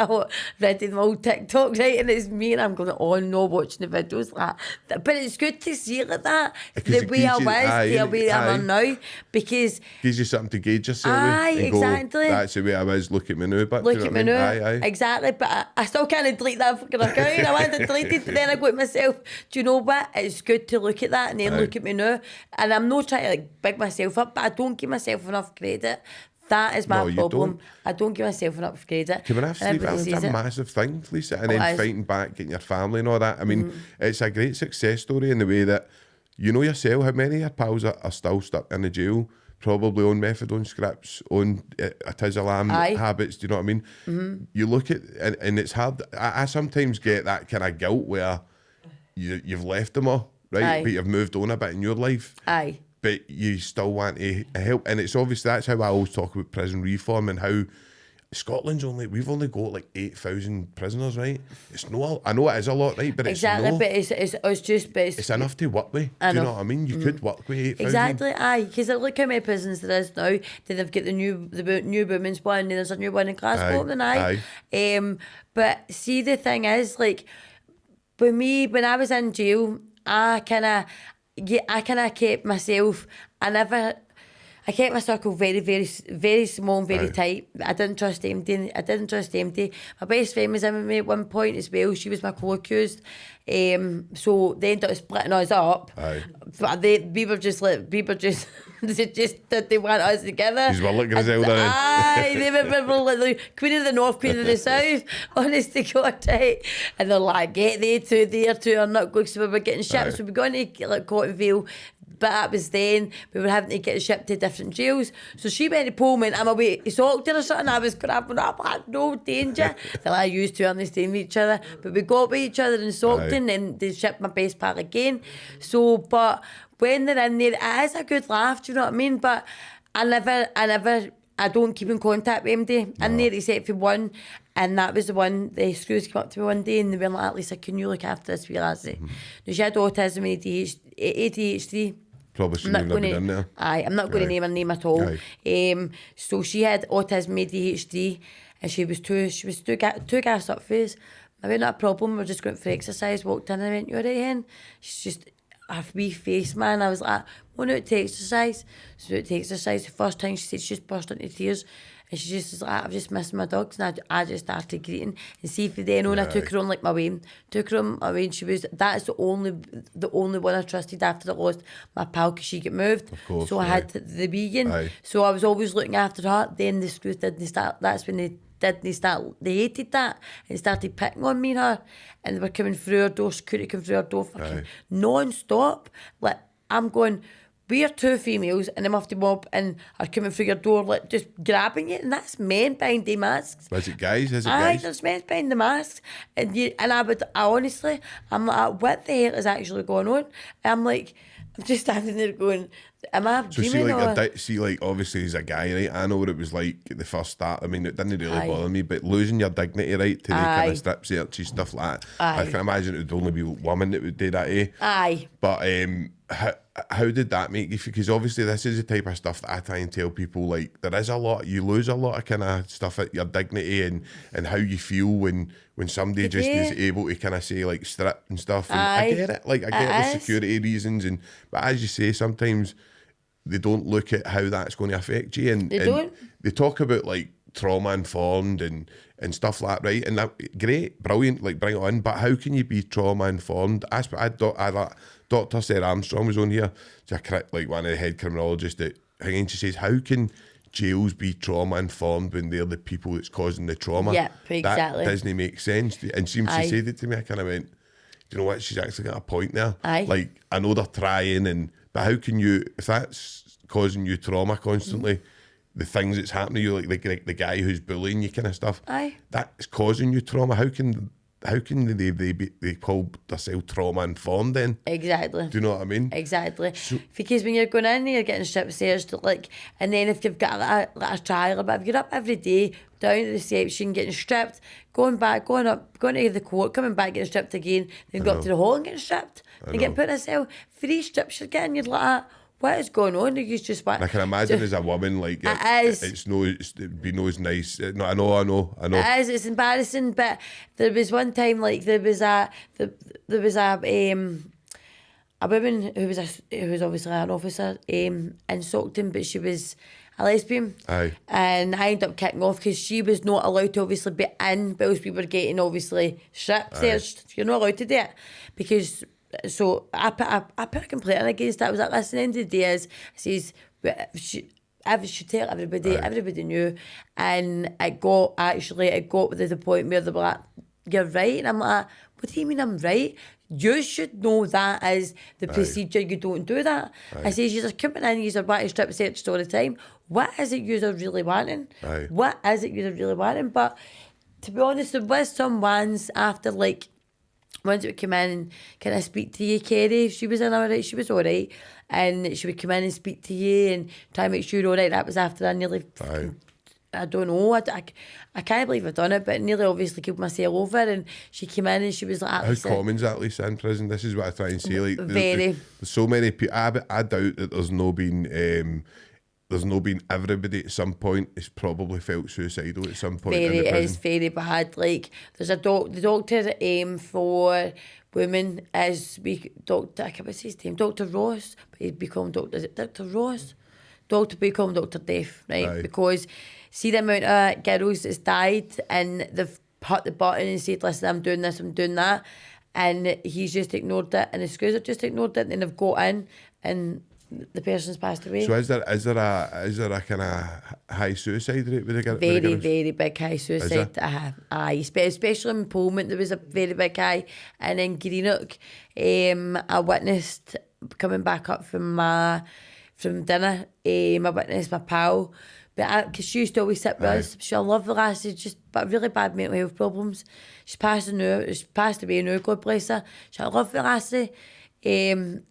rid of my old TikTok, right? And it's me, and I'm going, oh no, watching the videos like that. But it's good to see it like that, the way I was, the way I am now, because gives you something to gauge yourself with. Exactly. Go, that's the way I was, look at me now. But look at me now. Exactly. But I still can't delete that fucking account. I wanted to delete it, but then I go to myself, do you know what? It's good to look at that and then look at me now. And I'm not trying to like big myself up, but I don't give myself enough credit. That is my problem. I don't give myself enough credit. Coming off street violence is a massive thing, Lisa, and then fighting back, getting your family and all that. I mean, it's a great success story in the way that you know yourself how many of your pals are still stuck in the jail, probably on methadone scripts, on Tizalam habits, do you know what I mean? You look at, and it's hard. I sometimes get that kind of guilt where you've left them all, right? But you've moved on a bit in your life. But you still want to help. And it's obvious, that's how I always talk about prison reform and how Scotland's we've only got like 8,000 prisoners, right? It's no, I know it is a lot, right? But it's exactly, but it's enough to work with. Do you know what I mean? You could work with 8,000. Exactly, because look how many prisons there is now. Then they've got the new women's one, and there's a new one in Glasgow, but see, the thing is, like, with me, when I was in jail, I kind of kept myself. I kept my circle very, very, very small and very tight. I didn't trust empty. My best friend was in with me at one point as well. She was my co-accused. So they ended up splitting us up. But we were just they want us together. They were looking as hell then. They were like the Queen of the North, Queen of the South. Honest to God, right? And they're like, get they two are not going. So we were getting shipped. So we got into like Cottonville. But that was then, we were having to get shipped to different jails. So she went to Pullman, I'm away to Salter or something. I was grabbing up, like, no danger. They're like, I used to understand each other. But we got with each other in Salton, and they shipped my best pal again. So, but when they're in there, it is a good laugh, do you know what I mean? But I don't keep in contact with MD in there except for one. And that was the one, the screws came up to me one day and they were like, Lisa, can you look after this wee lassie? Now, she had autism and ADHD. probably shouldn't even have been in there. I'm not going to name her name at all. So she had autism, ADHD, and she was too gassed up phase. Maybe not a problem, we're just going for exercise, walked in and I went, you alright hen? She's just a wee face, man. I was like, going out to exercise. So out to exercise, the first time she said she just burst into tears. And she just was like, I've just missed my dogs. And I just started greeting. And see, for then on, I took her on like my way. Took her on my way, and that's the only one I trusted after I lost my pal, because she got moved. Of course, so I had the vegan. So I was always looking after her. Then the screws didn't start. That's when they hated that and started picking on me and her, and they were coming through our door, security coming through our door fucking non-stop. Like, I'm going, we are two females and the mufti mob and are coming through your door, like, just grabbing you, and that's men behind the masks. Is it guys? There's men behind the masks, and I honestly, I'm like, what the hell is actually going on? And I'm like, I'm just standing there going, am I dreaming? Obviously as a guy, right, I know what it was like at the first start. I mean, it didn't really bother me, but losing your dignity, right, to the kind of strip searches, stuff like that, I can imagine it would only be women that would do that, But how did that make you feel? Because obviously this is the type of stuff that I try and tell people, like, there is you lose a lot of kind of stuff at your dignity and how you feel when somebody just is able to kind of say, like, strip and stuff. And I get it, like, I get the security reasons, but as you say, sometimes they don't look at how that's going to affect you. And they talk about, like, trauma informed and stuff like that, right? And that, great, brilliant, like, bring it on. But how can you be trauma informed? Dr. Sarah Armstrong was on here, like one of the head criminologists at Hanging. She says, how can jails be trauma informed when they're the people that's causing the trauma? Yeah, exactly. That doesn't make sense. And she said it to me, I kind of went, do you know what? She's actually got a point there. Like, I know they're trying, but how can you, if that's causing you trauma constantly, the things that's happening to you, like the guy who's bullying you kind of stuff, that's causing you trauma. How can they call themselves trauma informed then? Exactly. Do you know what I mean? Exactly. Because when you're going in, you're getting strip searched, like, and then if you've got a trial, but if you're up every day down to the reception, getting stripped, going to the court, coming back, getting stripped again, then go up to the hall and getting stripped, and getting put in a cell, 3 strips you're getting, you're like, what is going on? You just want. I can imagine as a woman, like, it'd be no as nice. No, I know. It is. It's embarrassing. But there was one time, like, there was a woman who was obviously an officer in Stockton, but she was a lesbian. And I ended up kicking off because she was not allowed to obviously be in whilst we were getting obviously strip searched. You're not allowed to do it because. So I put a complaint against that. I was like, listen, the end of the day she tell everybody, everybody knew, and it got to the point where they were like, you're right, and I'm like, what do you mean I'm right? You should know that is the procedure. You don't do that. I say, you're coming in, you're wanting strip searched all the time. What is it you're really wanting? What is it you're really wanting? But to be honest, there was some ones after, like, ones that would come in and kind of speak to you, Kerry, if she was in alright, she was alright, and she would come in and speak to you and try and make sure you're alright. That was after I nearly, I don't know, I can't believe I've done it, but nearly obviously killed myself over, and she came in and she was like, how common is that, Lisa, in prison? This is what I try and say, like, very. There's so many people. I doubt that there's no been everybody at some point has probably felt suicidal at some point in the prison. It is very bad. Like, there's the doctor for women is Dr. I can't remember his name, Dr. Ross, but he'd become Dr. Ross? Dr. become Dr. Death, right? Because see the amount of girls that's died and they've hit the button and said, listen, I'm doing this, I'm doing that, and he's just ignored it, and the screws have just ignored it, and then they've got in and the person's passed away. So is there a kind of high suicide rate with the girls? Very big high suicide. Especially in Pullman, there was a very big high, and in Greenock, I witnessed coming back up from dinner. I witnessed my pal, but because she used to always sit with us. She a lovely lassie, but really bad mental health problems. She's passed away now. God bless her. She's a lovely lassie, and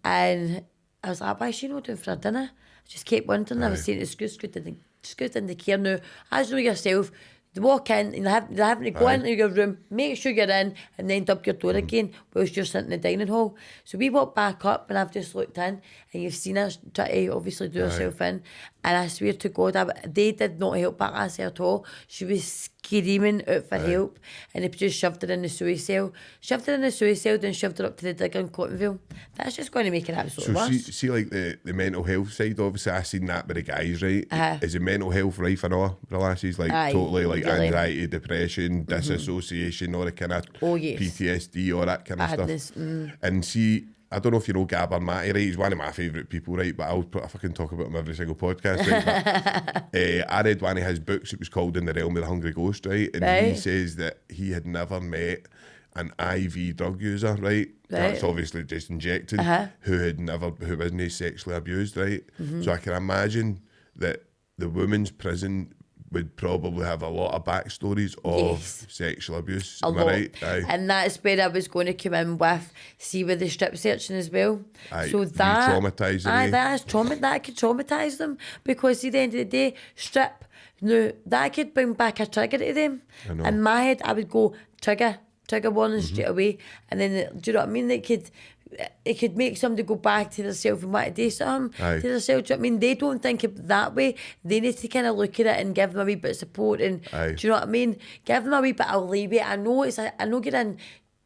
I was like, why is she not doing for her dinner? I just kept wondering. I was saying to Scoot didn't care now. As you know yourself, They walk in and they're having to go into your room, make sure you're in, and then up your door again whilst you're sitting in the dining hall. So we walk back up and I've just looked in and you've seen us try to obviously do herself in. And I swear to God, they did not help back us at all. She was screaming out for help, and they just shoved her in the suicide cell. Shoved her in the suicide cell, then shoved her up to the digger in Cottonville. That's just going to make it absolutely worse. See, like the mental health side, obviously I seen that with the guys, right? Is the mental health right for all the lasses? Like totally like really. Anxiety, depression, disassociation, all the kind of PTSD, all that kind of stuff. And see, I don't know if you know Gabor Mate, right? He's one of my favourite people, right? But I fucking talk about him every single podcast, right? But, I read one of his books. It was called In the Realm of the Hungry Ghost, right? And he says that he had never met an IV drug user, right? That's obviously just injected, who wasn't sexually abused, right? So I can imagine that the women's prison would probably have a lot of backstories of sexual abuse. Am I right? Aye. And that's where I was going to come in with, see with the strip searching as well. Aye. So that traumatise them. That could traumatise them, because at the end of the day, strip, that could bring back a trigger to them. In my head, I would go trigger warning straight away, and then do you know what I mean? It could make somebody go back to themselves and want to do something to themselves. Do you know what I mean? They don't think of that way. They need to kind of look at it and give them a wee bit of support. And do you know what I mean? Give them a wee bit of leeway. I know you're in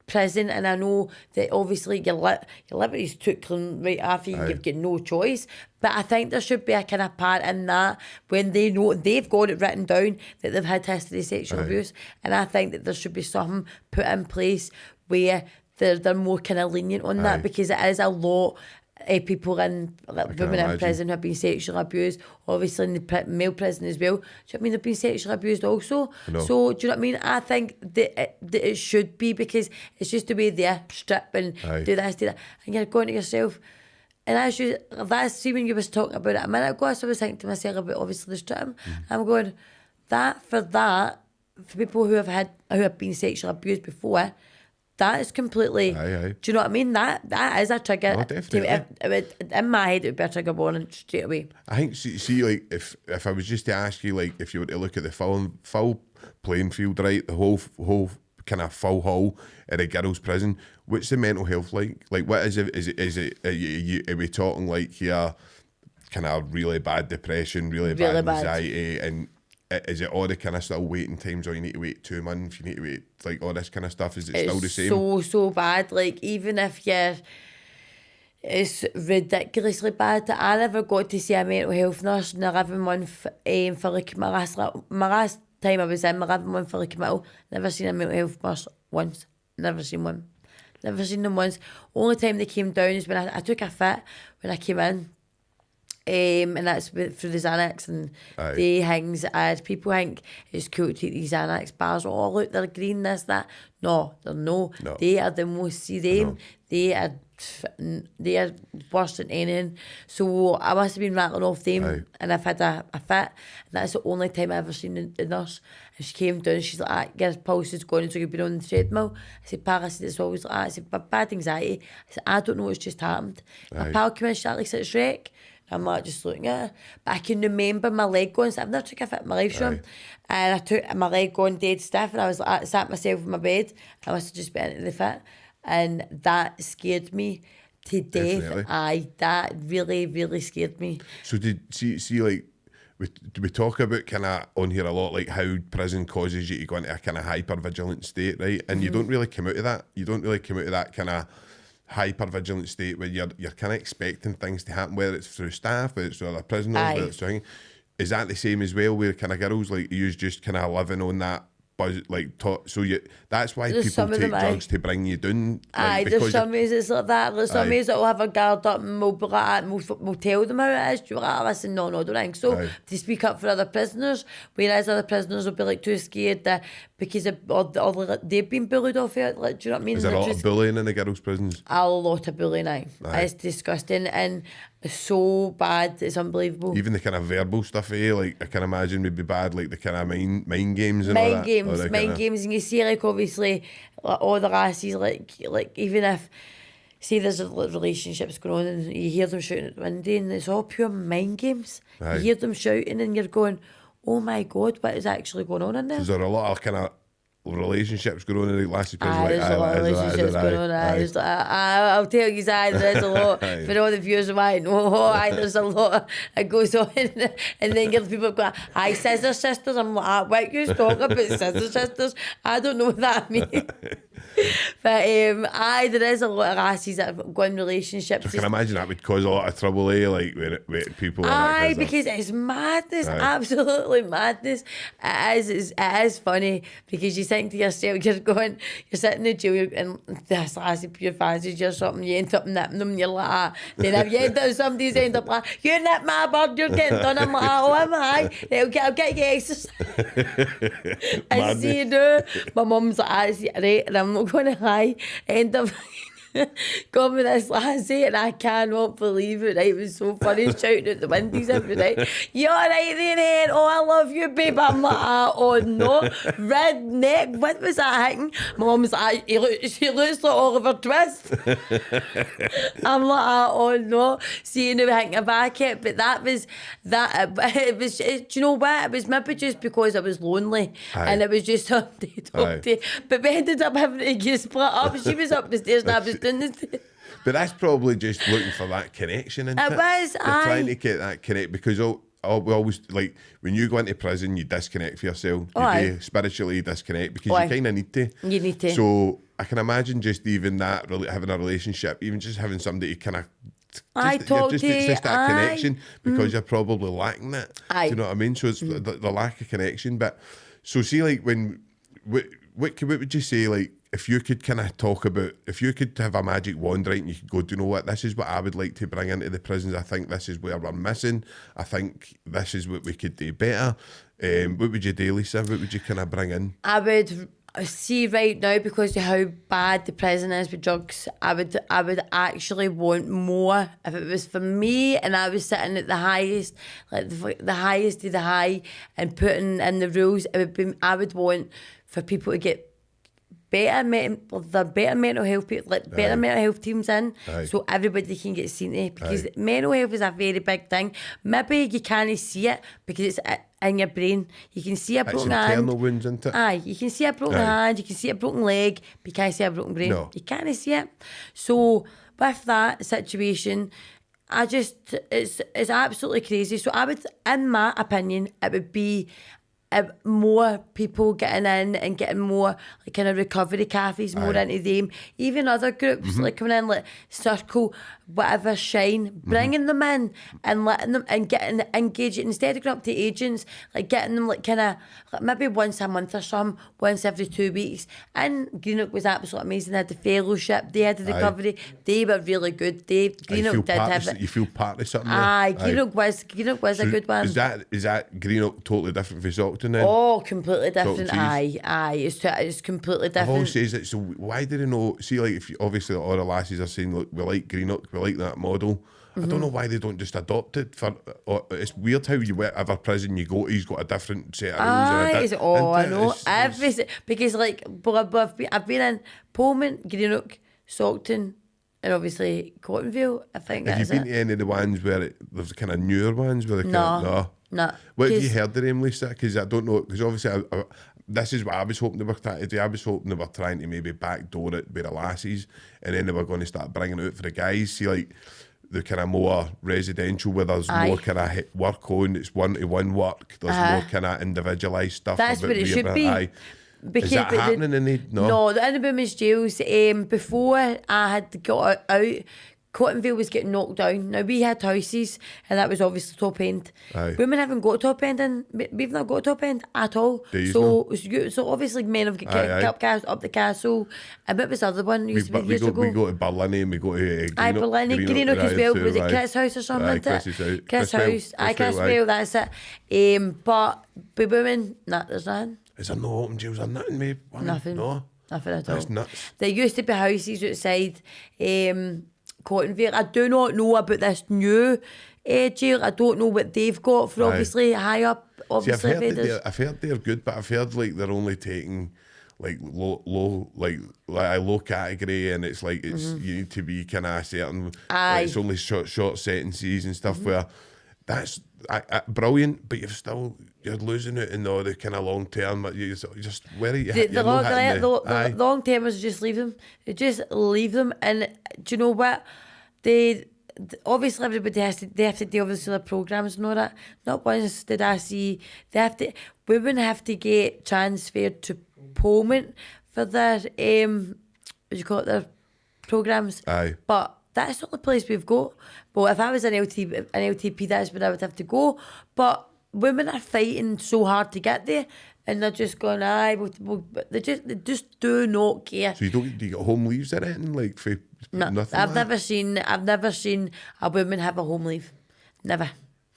prison, and I know that obviously your liberty's took right after you. You've got no choice. But I think there should be a kind of part in that when they know they've got it written down that they've had history of sexual abuse. And I think that there should be something put in place where they're more kind of lenient on that, because it is a lot of people women in prison who have been sexually abused, obviously in the male prison as well. Do you know what I mean? They've been sexually abused also. So do you know what I mean? I think that it should be, because it's just the way they strip and do this, do that, and you're going to yourself. And see when you was talking about it a minute ago, I was thinking to myself about obviously the stripping. I'm going, for people who have been sexually abused before, that is completely. Do you know what I mean? That is a trigger. No, definitely. In my head, it would be a trigger warning straight away. I think. See, like if I was just to ask you, like, if you were to look at the full playing field, right, the whole kind of full hall at a girls' prison, what's the mental health like? Like, what is it? Is it? Are we talking like here, kind of really bad depression, really bad anxiety, and is it all the kind of still waiting times, or you need to wait 2 months, you need to wait, like, all this kind of stuff? Is it still the same? So bad. Like, even if it's ridiculously bad. I never got to see a mental health nurse in 11 months for like my last time I was in, my 11 months for like middle. Never seen a mental health nurse once. Never seen one. Never seen them once. Only time they came down is when I took a fit when I came in. And that's through the Xanax and the things, as people think it's cool to take these Xanax bars. Oh, look, they're green, this, that. No, they're no. They are the most, see them, they are worse than anything. So I must have been rattling off them, and I've had a fit, and that's the only time I've ever seen the nurse. And she came down and she's like, your pulse is going, so you've been on the treadmill. I said, pal, I said, it's always like that. I said, bad anxiety. I said, I don't know what's just happened. My pal came in, she's like, it's Shrek. I'm like just looking at her. But I can remember my leg going, so I've never took a fit in my life, Sean. And I took my leg going dead stiff, and I was like, I sat myself in my bed. I must have just been into the fit. And that scared me to death. Definitely. That really, really scared me. So did see like, we talk about kind of on here a lot, like how prison causes you to go into a kind of hyper-vigilant state, right? And you don't really come out of that. You don't really come out of that kind of hyper-vigilant state where you're kind of expecting things to happen, whether it's through staff, whether it's through other prisoners, whether it's through. Is that the same as well, where kind of girls, like, you just kind of living on that buzz, like, that's why there's people take drugs to bring you down. Like, there's some ways it's like that. There's some ways that will have a guard up and we'll be like that, and we'll tell them how it is. Do you like, listen, no, I don't think so. To speak up for other prisoners, whereas other prisoners will be like too scared that because they've been bullied off it. Like, do you know what I mean? Is there a lot of bullying in the girls' prisons? A lot of bullying now. It's disgusting and so bad, it's unbelievable. Even the kind of verbal stuff, like, I can imagine would be bad, like the kind of mind games and all that. Mind games, and you see, like, obviously, like, all the lasses, like even if, say there's relationships going on and you hear them shouting at the window, and it's all pure mind games. You hear them shouting and you're going, oh my God, what is actually going on in there? Is there a lot of kind of relationships going on in the lasses? There's a lot of relationships going on. I'll tell you, there's a lot. For all the viewers of mine, there's a lot that goes on. And then get people go, scissor sisters. I'm like, what you talking about, scissor sisters? I don't know what that means. But there is a lot of lassies that have got in relationships. I can imagine that would cause a lot of trouble, like when people. Because it's madness, absolutely madness. It is funny because you think to yourself, you're sitting in jail and this lassie pure fancies you or something, you end up nipping them, and you're like, then if you end up, somebody's end up like, you nip my bird, you're getting done. I'm like, oh, am I? I'll get you exercise. And see, you know, my mum's like, right, and I'm not going to lie, end up going with this lassie, and I cannot believe it, right? It was so funny, shouting at the windows every night, you're right there, Hen, oh, I love you, babe. I'm like, oh no, redneck, what was that happening? My mum was like, she looks like Oliver Twist. I'm like, oh no. See, you know, thinking back it, but that was, it was, do you know what, it was maybe just because I was lonely, and it was just something to talk to, but we ended up having to get split up. She was up the stairs and I was down the stairs. But that's probably just looking for that connection, isn't it? It was, They're trying to get that connect, because we always, like, when you go into prison, you disconnect for yourself. You do spiritually disconnect, because you kind of need to. You need to. So I can imagine just even that, having a relationship, even just having somebody to kind of, it's just that connection, because you're probably lacking that. Do you know what I mean? So it's the lack of connection. But so see, like, what would you say, like, if you could kind of talk about, if you could have a magic wand, right, and you could go, do you know what, this is what I would like to bring into the prisons. I think this is where we're missing. I think this is what we could do better. What would you do, Lisa? What would you kind of bring in? I would see right now, because of how bad the prison is with drugs, I would actually want more. If it was for me and I was sitting at the highest, like the highest of the high, and putting in the rules, I would want for people to get better mental health people, like better mental health teams in, so everybody can get seen to, because mental health is a very big thing. Maybe you can't see it because it's in your brain. You can see a broken hand. It's internal wounds, isn't it? You can see a broken hand, you can see a broken leg, but you can't see a broken brain. No. You can't see it. So with that situation, it's absolutely crazy. So I would, in my opinion, it would be more people getting in and getting more like kind of recovery cafes, more into them. Even other groups like coming in, like Circle, whatever, Shine, bringing them in and letting them and getting engaged, instead of going up to agents, like getting them like kind of like maybe once a month or some, once every 2 weeks. And Greenock was absolutely amazing. They had the fellowship, they had the recovery, they were really good. Greenock did have it. You feel part of something. Greenock was a good one. Is that Greenock totally different from Stockton then? Oh, completely different. It's completely different. I've always says that. So why do they know? See, like, if you, obviously all the lasses are saying, look, we like Greenock, we like that model. I don't know why they don't just adopt it. It's weird how whatever prison you go to, he's got a different set of rules. I know. Everything, because like, I've been in Pullman, Greenock, Stockton, and obviously Cottonville. I think that's it. Have you been to any of the ones where there's kind of newer ones where they no. What have you heard of them, Lisa? Because I don't know. Because obviously, this is what I was hoping they were trying to do. I was hoping they were trying to maybe backdoor it with the lassies, and then they were going to start bringing it out for the guys. See, like, the kind of more residential, where there's more kind of work on. It's one-to-one work. There's more kind of individualised stuff. That's what it should be. Is that happening in the... No, in the women's jails, before I had got out, Cottonville was getting knocked down. Now, we had houses, and that was obviously top end. Women haven't got top end, and we've not got top end at all. So obviously men have got up the castle. And what was the other one? We go to Berlin, and we go to Greenock as well. Was it Chris House or something? Chris House. Chriswell, that's it. But with women, there's nothing. Is there no open jails or nothing, maybe? Nothing. No. Nothing at all. That's nuts. There used to be houses outside Cottonville. I do not know about this new jail. I don't know what they've got for obviously high up. Obviously, I've heard they're good, but I've heard like they're only taking like low category, and it's like you need to be kind of certain. Like, it's only short sentences and stuff. Where that's brilliant, but you're losing it in the kind of long term. You just where you The long termers just leave them. They just leave them, and do you know what? Obviously everybody they have to deal with the programs and all that. Not once did I see women have to get transferred to Pullman for their what do you call it, their programs. Aye. But that's not the place we've got. But if I was an LTP, that's where I would have to go. But women are fighting so hard to get there, and they're just going, they just do not care. So do you get home leaves or anything like for nothing? I've never seen a woman have a home leave. Never.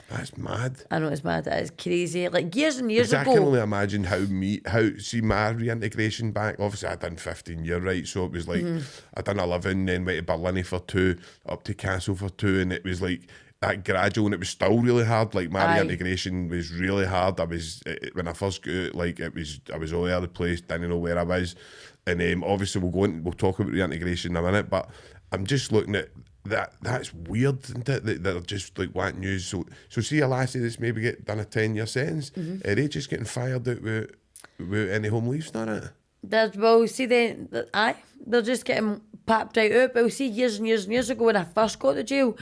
That's mad. I know it's mad. That is crazy. Like years and years I ago. can only imagine how my reintegration back. Obviously, I'd done 15 years, right? So it was like I'd done 11, then went to Berlin for 2, up to Castle for 2, and it was like that gradual, and it was still really hard. Like my reintegration was really hard. When I first got out, like I was all over the place, didn't know where I was, and obviously we'll talk about reintegration in a minute, but I'm just looking at. That's weird, isn't it? That they're just like wanting you. So see a lassie that's maybe get done a 10-year sentence, are they just getting fired out with any home leaves, not it? They're just getting popped right out. But we'll see years and years and years ago when I first got to jail,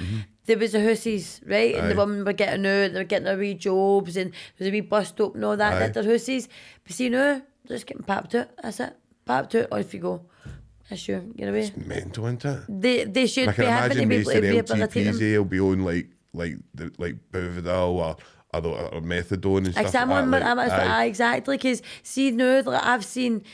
there was the hussies, right? And the women were getting out, they were getting their wee jobs, and there was a wee bus stop and all that. They're hussies. But see now, they're just getting popped out. That's it. Popped out, off you go. That's you, get away. It's mental, isn't it? They should be having to be able to rehabilitate them. They'll be on like Buvidal or methadone and stuff like that. Exactly, because see now, like, I've seen,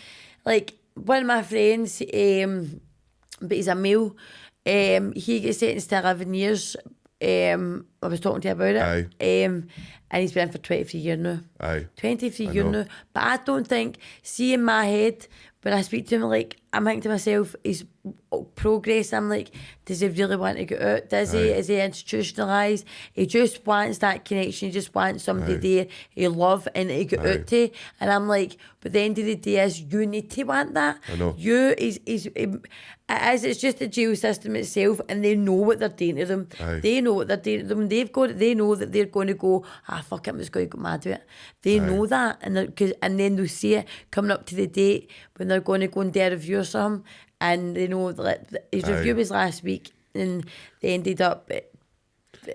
like, one of my friends, but he's a male, he gets sentenced to 11 years. I was talking to you about it. And he's been in for 23 years now. 23 years now. But I don't think, see in my head, when I speak to him, like, I'm thinking to myself, he's progress. I'm like, does he really want to get out? Does he? Is he institutionalised? He just wants that connection. He just wants somebody there he love and to get out to. And I'm like, but the end of the day is you need to want that. I know. It's just the jail system itself, and they know what they're doing to them. They know what they're doing to them. They know that they're going to go, fuck it, I'm just going to get mad with it. They know that, and then they'll see it coming up to the date when they're going to go and do a review or something, and they know that his review was last week, and they ended up.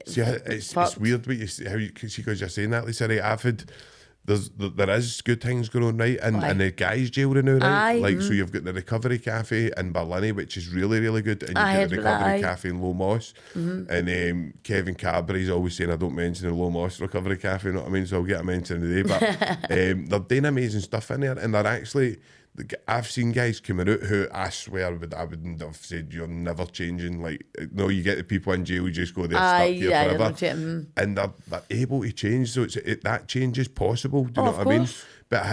See, it's weird what you see, because you're saying that, Lisa. Right? I've had. There is good things going on, right? And the guys' jail now, right? So you've got the recovery cafe in Berlin, which is really, really good, and you've got the recovery cafe in Low Moss. And Kevin Carberry's always saying I don't mention the Low Moss recovery cafe, you know what I mean? So I'll get a mention today. But they're doing amazing stuff in there, and they're actually. I've seen guys coming out who I swear I wouldn't have said you're never changing. Like, no, you get the people in jail, you just go there stuck here forever, and they're able to change. So that change is possible. Do you know what I mean? But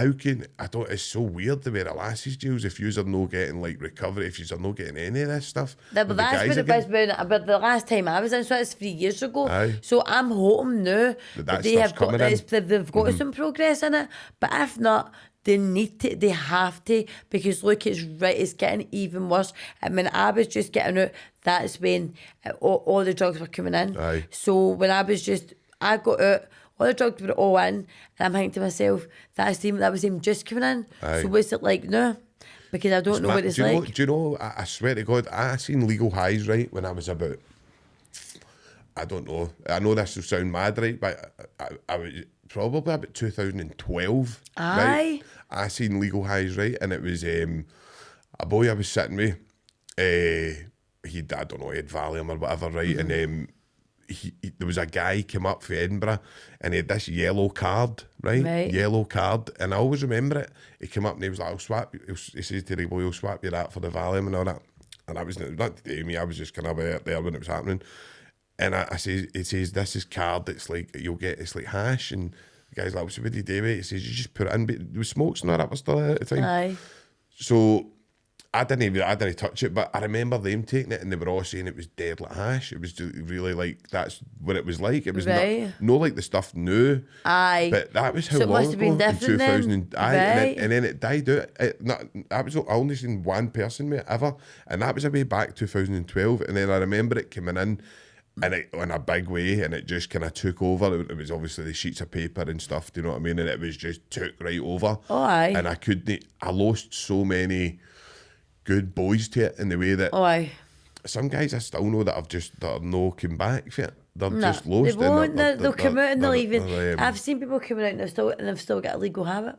it's so weird the way the lassies jails, if you're not getting like recovery, if you're not getting any of this stuff. But that's what it was about the last time I was in, so it's 3 years ago. So I'm hoping now that they have got this, they've got some progress in it. But if not, they have to, because look, it's getting even worse. And when I was just getting out, that's when all the drugs were coming in. So when I got out, all the drugs were all in, and I'm thinking to myself, that was him just coming in. So what's it like now? Because I don't know what it's like. Do you know, I swear to God, I seen legal highs, right, when I was about, I don't know, I know this will sound mad, right, but I was probably about 2012, right? I seen legal highs, right, and it was a boy I was sitting with, I don't know, he had Valium or whatever, right, and there was a guy came up from Edinburgh, and he had this yellow card, right? Yellow card, and I always remember it. He came up and he was like, he says to the boy, I'll swap you that for the Valium and all that. And I was not to do me, I was just kind of there when it was happening. And he says, this is card that's like, you'll get, it's like hash. And the guy's like, so what do you do with it? He says, you just put it in, but there was smokes and all that was still there at the time. So I didn't touch it, but I remember them taking it and they were all saying it was dead like hash. It was really like, that's what it was like. It was no like the stuff new. But that was how so long it must ago? Have been different in 2000. And then it died out. I only seen one person with it ever, and that was a way back 2012. And then I remember it coming in, and it, in a big way, and it just kind of took over. It was obviously the sheets of paper and stuff, do you know what I mean? And it was just took right over. Oh, aye. And I lost so many good boys to it in the way that Oh, aye. some guys I still know that have no come back for it. They're No, just lost. they won't. And They'll come out and they'll even. they're, I've seen people coming out and they've still got a legal habit.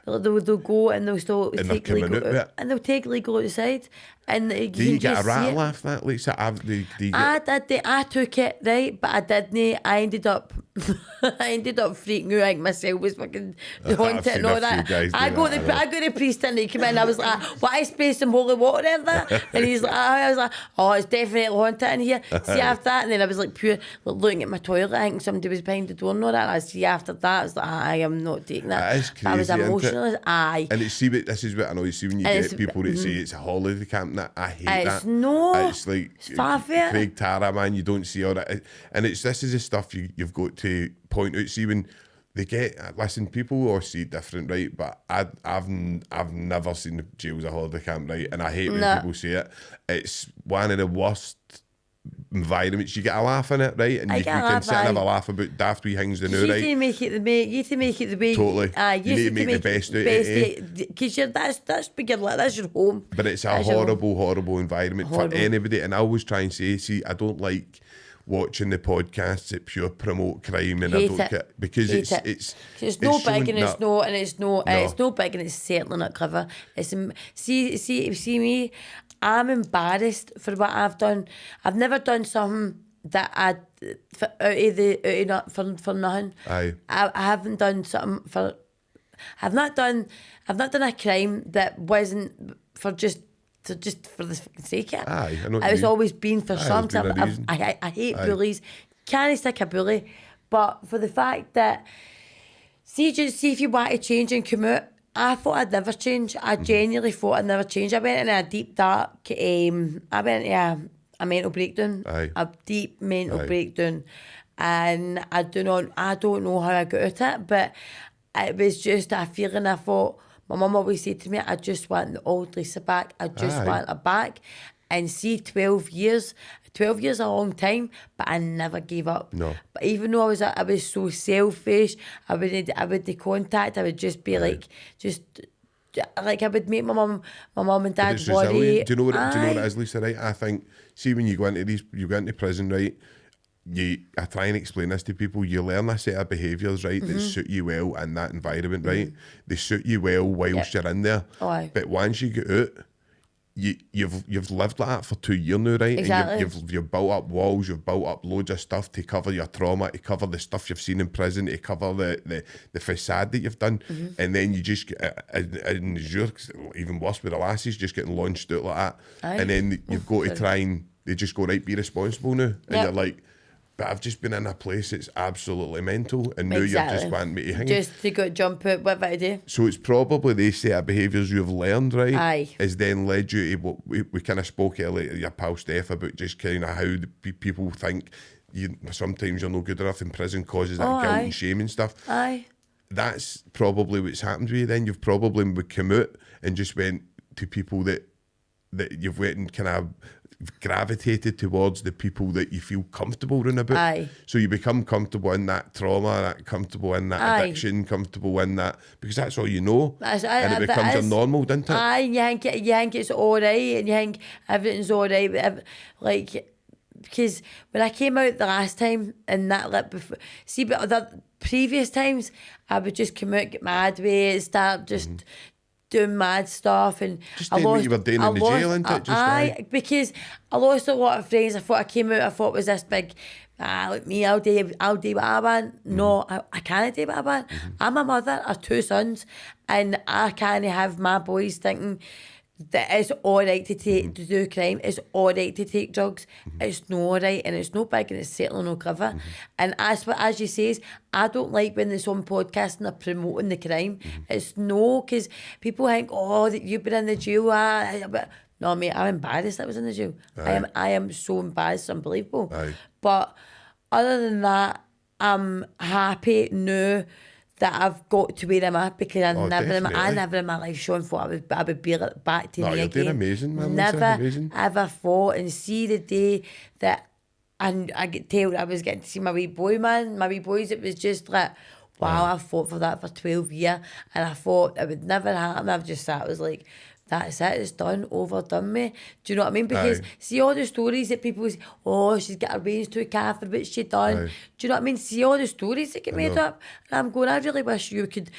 They'll go and they'll still And take they're coming legal out with it. and they'll take legal outside. And do you get a rattle off that, Lisa? Do you get... I took it right, but I didn't. I ended up freaking out. Like myself was fucking haunted and all that. I got the priest in. He came in. I was like, "What? I sprayed some holy water in there," and he's like, I was like, "Oh, it's definitely haunted in here." See after that, and then I was like pure looking at my toilet. I think somebody was behind the door and all that. And I see after that, I was like, I am not taking that. That is crazy, I was emotional. Aye. And it's this is what I know. You see when you get people that say it's a holiday camp. I hate that. It's no. It's like far from it. Craig Tara, man. You don't see all that, and this is the stuff you've got to point out. See when they listen, people all see it different, right? But I've never seen the jail as a holiday camp, right? And I hate when people say it. It's one of the worst environments. You get a laugh in it, right? And you can sit and have a laugh about daft wee things to know, right? You need to make it the way. Totally. You need to make the best out of it. Because that's your home. But it's a horrible environment for anybody. And I always try and say, see, I don't like watching the podcasts that pure promote crime, and I don't get, because it's no big and it's no big and it's certainly not clever. It's see me. I'm embarrassed for what I've done. I've never done something that for nothing. Aye. I haven't done something for. I've not done a crime that wasn't for just for the fucking sake of it. Aye, I know. It's always been for something. I hate bullies. Can't stick a bully, but for the fact that see if you want to change and come out. I thought I'd never change. I genuinely thought I'd never change. I went in a deep dark. I went into a mental breakdown. Aye. A deep mental breakdown, and I don't know how I got out of it, but it was just a feeling. I thought, my mum always said to me, I just want the old Lisa back. I just want her back. And see, 12 years is a long time, but I never gave up. No. But even though I was so selfish, I would contact, I would just be like I would make my mum and dad worry. Do you know what it is, Lisa, right? I think, see, when you go into prison, right, I try and explain this to people, you learn a set of behaviours, right, that suit you well in that environment, right? They suit you well whilst you're in there. Oh, aye. But once you get out, you've lived like that for 2 years now, right? Exactly. And you've built up walls, you've built up loads of stuff to cover your trauma, to cover the stuff you've seen in prison, to cover the facade that you've done, and then you just get, and even worse with the lassies, just getting launched out like that. Aye. And then you've got to try and they just go, right, be responsible now, and you're like, but I've just been in a place that's absolutely mental, and now you're just wanting me to hang. Just to go jump out, what I do? So it's probably they set of behaviours you've learned, right? Aye. Has then led you to what we kind of spoke earlier, your pal Steph, about just kind of how people think sometimes you're no good enough in prison, causes that guilt and shame and stuff. Aye. That's probably what's happened to you then. You've probably come out and just went to people that you've went and kind of gravitated towards the people that you feel comfortable around about. Aye. So you become comfortable in that trauma, comfortable in that addiction, comfortable in that, because that's all you know. And it becomes a normal, doesn't it? Aye, you think it's all right, and you think everything's all right. Like, because when I came out the last time and that before, see, but the previous times I would just come out, get mad with it, start just doing mad stuff, and just doing what you were doing in the jail, isn't it? Because I lost a lot of friends. I thought I came out, I thought it was this big, like me, I'll do what I want. No, I can't do what I want. I'm a mother of 2 sons, and I can't have my boys thinking that it's all right to do crime, it's all right to take drugs. It's no all right, and it's no big, and it's certainly no clever. And as you say, I don't like when there's on podcast and they're promoting the crime. It's no, because people think, oh, that you've been in the jail. But no, mate, I'm embarrassed I was in the jail. I am so embarrassed, unbelievable. But other than that, I'm happy now that I've got to where I'm at, because I never in my life, Sean, thought I would be back to me again. You're doing amazing, man. Never ever thought, and see the day that And I get told I was getting to see my wee boy, man. My wee boys, it was just like, wow, I fought for that for 12 years. And I thought it would never happen. I've just sat, I was like, that's it, it's done, overdone me. Do you know what I mean? Because see all the stories that people say, oh, she's got her veins too Catherine, what's she done? Do you know what I mean? See all the stories that get made up. And I'm going, I really wish you could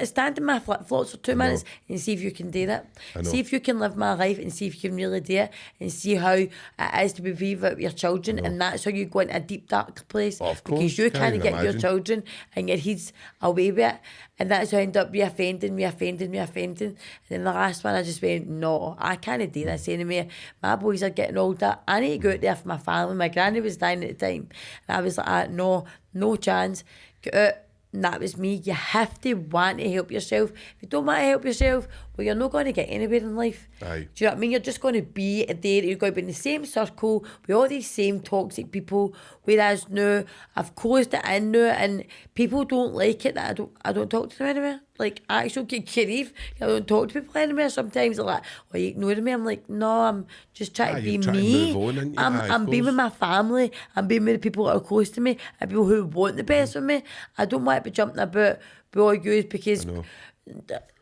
stand in my flip-flops for 2 minutes and see if you can do that. See if you can live my life and see if you can really do it and see how it is to be with your children. And that's how you go into a deep, dark place. Of course, because you can't get imagine. your children and your heads away with it. And that's how I end up reoffending. And then the last one, I just went, no, I can't do this anymore. My boys are getting older. I need to go out there for my family. My granny was dying at the time. And I was like, no chance. Get out. And that was me. You have to want to help yourself. If you don't want to help yourself, well, you're not going to get anywhere in life. Aye. Do you know what I mean? You're just going to be there. You're going to be in the same circle with all these same toxic people. Whereas now, I've closed it in now, and people don't like it that I don't talk to them anymore. Like, I actually get grief. I don't talk to people anymore. Sometimes they're like, oh, you ignoring me? I'm like, no, I'm just trying to be me. To move on, I'm being with my family. I'm being with the people that are close to me and people who want the best for me. I don't want to be jumping about with all yous because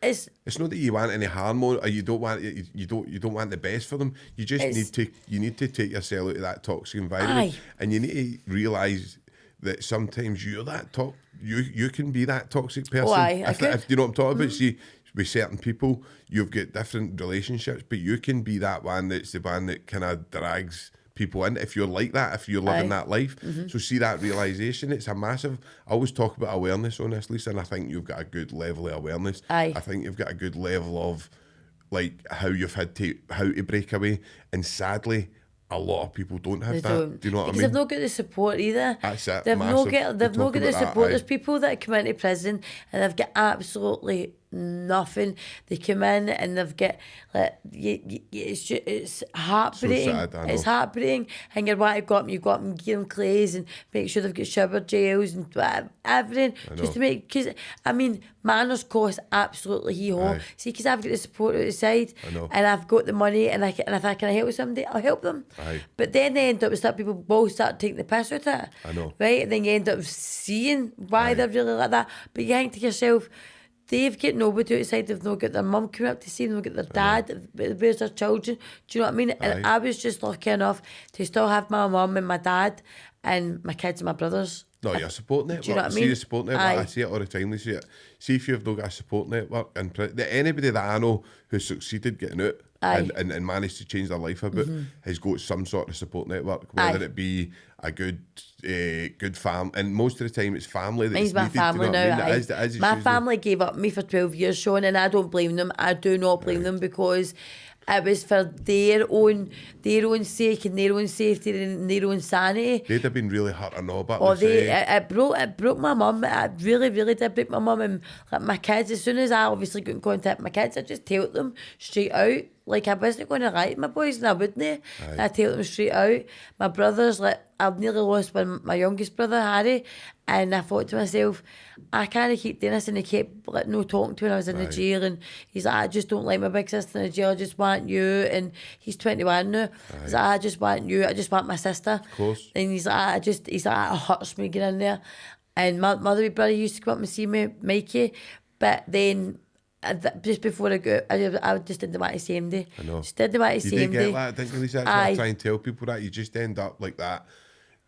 it's not that you want any harm or you don't want you don't want the best for them. You just need to take yourself out of that toxic environment, and you need to realise that sometimes you're that you can be that toxic person. If you know what I'm talking about. See, with certain people, you've got different relationships, but you can be that one that's the one that kind of drags people in if you're like that, if you're living that life. So see that realisation, it's a massive, I always talk about awareness on this, Lisa, and I think you've got a good level of awareness. I think you've got a good level of like how you've had to, how to break away, and sadly a lot of people don't have that. Do you know what I mean? Because they've not got the support either. That's it. They've not got the support. There's Aye. people that come into prison and they've got absolutely nothing. They come in and they've got like it's heartbreaking. So sad, I know. It's heartbreaking. And you're what you got them give them clays and make sure they've got shower gels and everything just to make, because I mean manners cost absolutely hee-haw. See, because I've got the support outside and I've got the money and if I can help somebody, I'll help them. But then they end up with people both start taking the piss out of it. Right? And then you end up seeing why they're really like that. But you think to yourself, they've got nobody outside, they've not got their mum coming up to see them, they've got their dad, where's their children, do you know what I mean? And I was just lucky enough to still have my mum and my dad and my kids and my brothers. No, your support network. Do you know what I mean? See the support network. I see it all the time. See if you've not got a support network, and anybody that I know who's succeeded getting out and managed to change their life a bit has got some sort of support network, whether it be a good fam, and most of the time it's family that's Mine's my needed, family you know now. what I mean? My family gave up me for 12 years, Sean, and I don't blame them. I do not blame them, because it was for their own sake and their own safety and their own sanity. They'd have been really hurt or no, but it broke my mum. It really, really did break my mum. And like my kids, as soon as I obviously got in contact with my kids, I just told them straight out. Like, I wasn't going to lie to my boys, and I wouldn't. I tell them straight out. My brothers, like, I've nearly lost my youngest brother, Harry, and I thought to myself, I can't keep doing this. And he kept like no talking to when I was in the jail, and he's like, I just don't like my big sister in the jail, I just want you. And he's 21 now. He's like, I just want you, I just want my sister. Of course. And he's like, it hurts me getting in there. And my mother and brother used to come up and see me, Mikey, but then just before I go, I just didn't want to see him. I know. Just didn't want to see him. You did get that, didn't you, Lisa? That's what I try and tell people, that you just end up like that,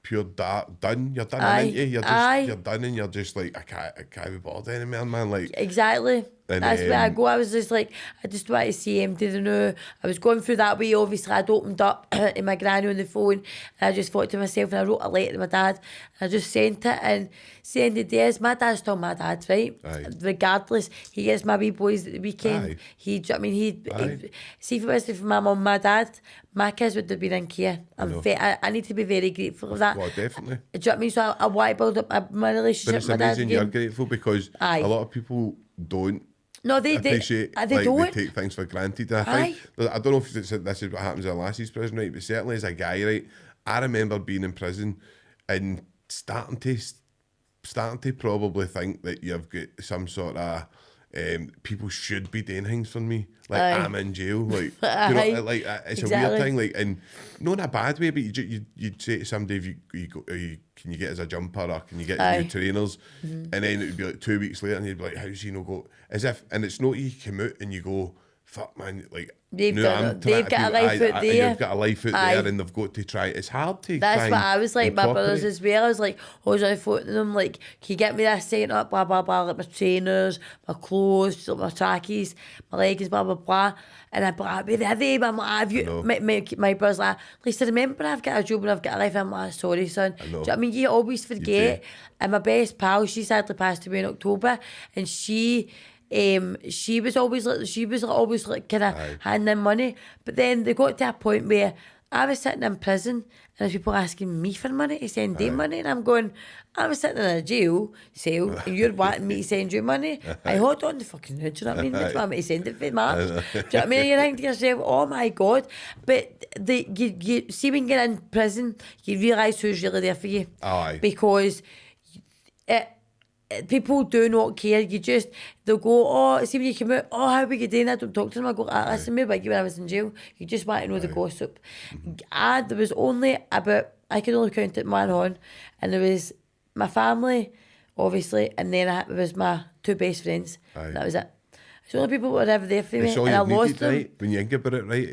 pure dark, done. You're done, aren't you? You're done, and you're just like, I can't be bothered anymore, man. Like, exactly. And that's where I go. I was just like, I just want to see him. Didn't know. I was going through that way. Obviously, I'd opened up in my granny on the phone, and I just thought to myself, and I wrote a letter to my dad, and I just sent it. And saying the days, my dad's still my dad, right? Regardless, he gets my wee boys at the weekend. He see if it wasn't for my mum and my dad, my kids would have been in care. I need to be very grateful of that. Well, definitely. Do you know what I mean? So I want to build up my relationship but it's with my dad amazing again. you're grateful, because a lot of people don't. No, they appreciate, they don't. They take things for granted. And I think, I don't know if this is what happens in Lassie's prison, right? But certainly as a guy, right, I remember being in prison and starting to probably think that you've got some sort of people should be doing things for me. Like, Aye. I'm in jail. Like, Aye. you know, like it's a Exactly. weird thing. Like, and not in a bad way, but you'd say to somebody, if you go, can you get us a jumper or can you get Aye. new trainers? And then it would be like 2 weeks later and you'd be like, how's he not go? As if, and it's not you come out and you go, fuck man, like, They've no, got a life out there. You've got a life out Aye. there and they've got to try. It's hard to That's try what and I was like, my brothers incorporate. as well. I was like, always on the phone to them, like, can you get me this set up, blah, blah, blah, like my trainers, my clothes, like my trackies, my leggings, blah, blah, blah. And I'd be like, be ready, but I'm like, have you, my brother's like, Lisa, remember I've got a job and I've got a life. I'm like, sorry, son. Do you know what I mean? You always forget. And my best pal, she sadly passed away in October, and she was always like kind of handing in money, but then they got to a point where I was sitting in prison and there's people asking me for money to send them money, and I'm going, I was sitting in a jail cell and you're wanting me to send you money. I hold on the fucking hood, do you know what I mean? What do you want me to send it for March? Do you know what I mean? You think to yourself, oh my God. But you see, when you're in prison, you realise who's really there for you. Aye. Because people do not care. They'll go, oh, see when you come out, oh, how are you doing? I don't talk to them. I go, listen, maybe when I was in jail, you just want to know the gossip. There was only about, I could only count it one hand, and there was my family, obviously, and then it was my 2 best friends. That was it. It's the only people that were ever there for me, It's all and I you've lost needed, them. right? When you think about it, right?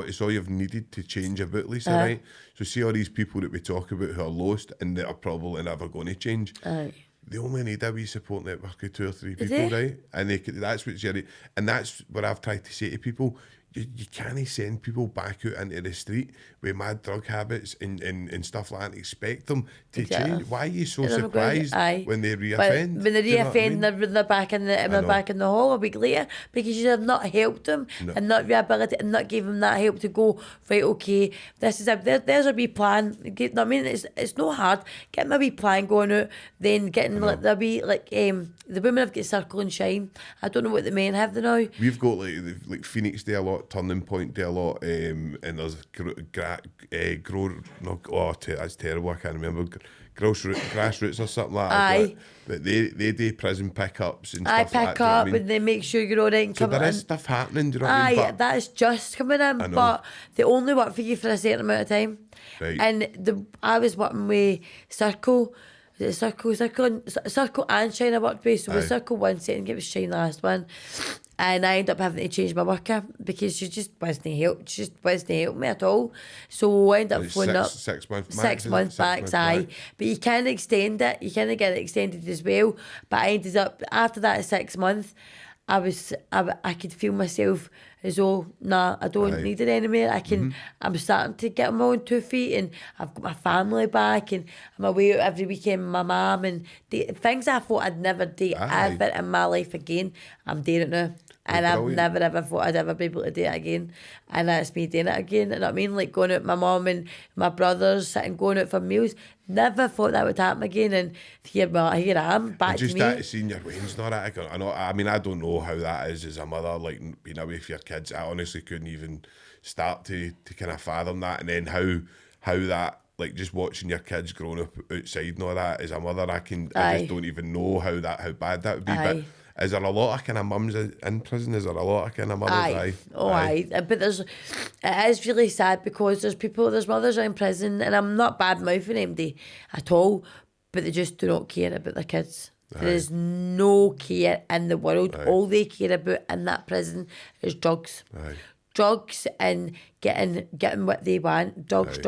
It's all you've needed to change about, Lisa, right? So see all these people that we talk about who are lost and that are probably never going to change. Aye. They only need a wee support network of 2 or 3 Is people, it? right? And that's what's and that's what I've tried to say to people. You can't send people back out into the street with mad drug habits and stuff like that and expect them to change. Why are you so surprised when they reoffend? When they reoffend, they're back in the hall a week later, because you have not helped them and not rehabilitated and not gave them that help to go, right, okay, this is there's a wee plan. I mean, it's not hard. Getting a wee plan going out, then getting the wee the women have got Circle and Shine. I don't know what the men have now. We've got like Phoenix do a lot, Turning Point do a lot, and there's that's terrible, I can't remember, Grassroots or something like that. Aye. But they do prison pickups and I stuff like that. pick do you know what up I mean? and they make sure you're all right and So come there is in. stuff happening, do you know what I mean? Aye, that is just coming in, know. but they only work for you for a certain amount of time. Right. And I was working with Circle. Was it Circle and Shine I worked with. So with Circle one setting, it was Shine the last one. And I ended up having to change my worker because she just wasn't help. She just wasn't helping me at all. So I ended up phoning up 6 months max. 6 months back, aye. But you can extend it. You can get it extended as well. But I ended up, after that 6 months, I could feel myself as though, nah, I don't need it anymore. I'm starting to get on my own 2 feet, and I've got my family back, and I'm away out every weekend with my mum, and things I thought I'd never do ever in my life again, I'm doing it now. And I've never ever thought I'd ever be able to do it again. And that's me doing it again. You know what I mean? Like going out with my mum and my brothers, sitting going out for meals. Never thought that would happen again. And here I am, back to me. Just started seeing your wains and all that. I don't know how that is as a mother, like being away with your kids. I honestly couldn't even start to kind of fathom that. And then how that, like just watching your kids growing up outside and all that as a mother, I just don't even know how bad that would be. But is there a lot of kind of mums in prison? Is there a lot of kind of mothers? Aye. But it is really sad because there's mothers in prison, and I'm not bad mouthing them at all, but they just do not care about their kids. There's no care in the world. All they care about in that prison is drugs. Drugs and getting what they want. Drugs.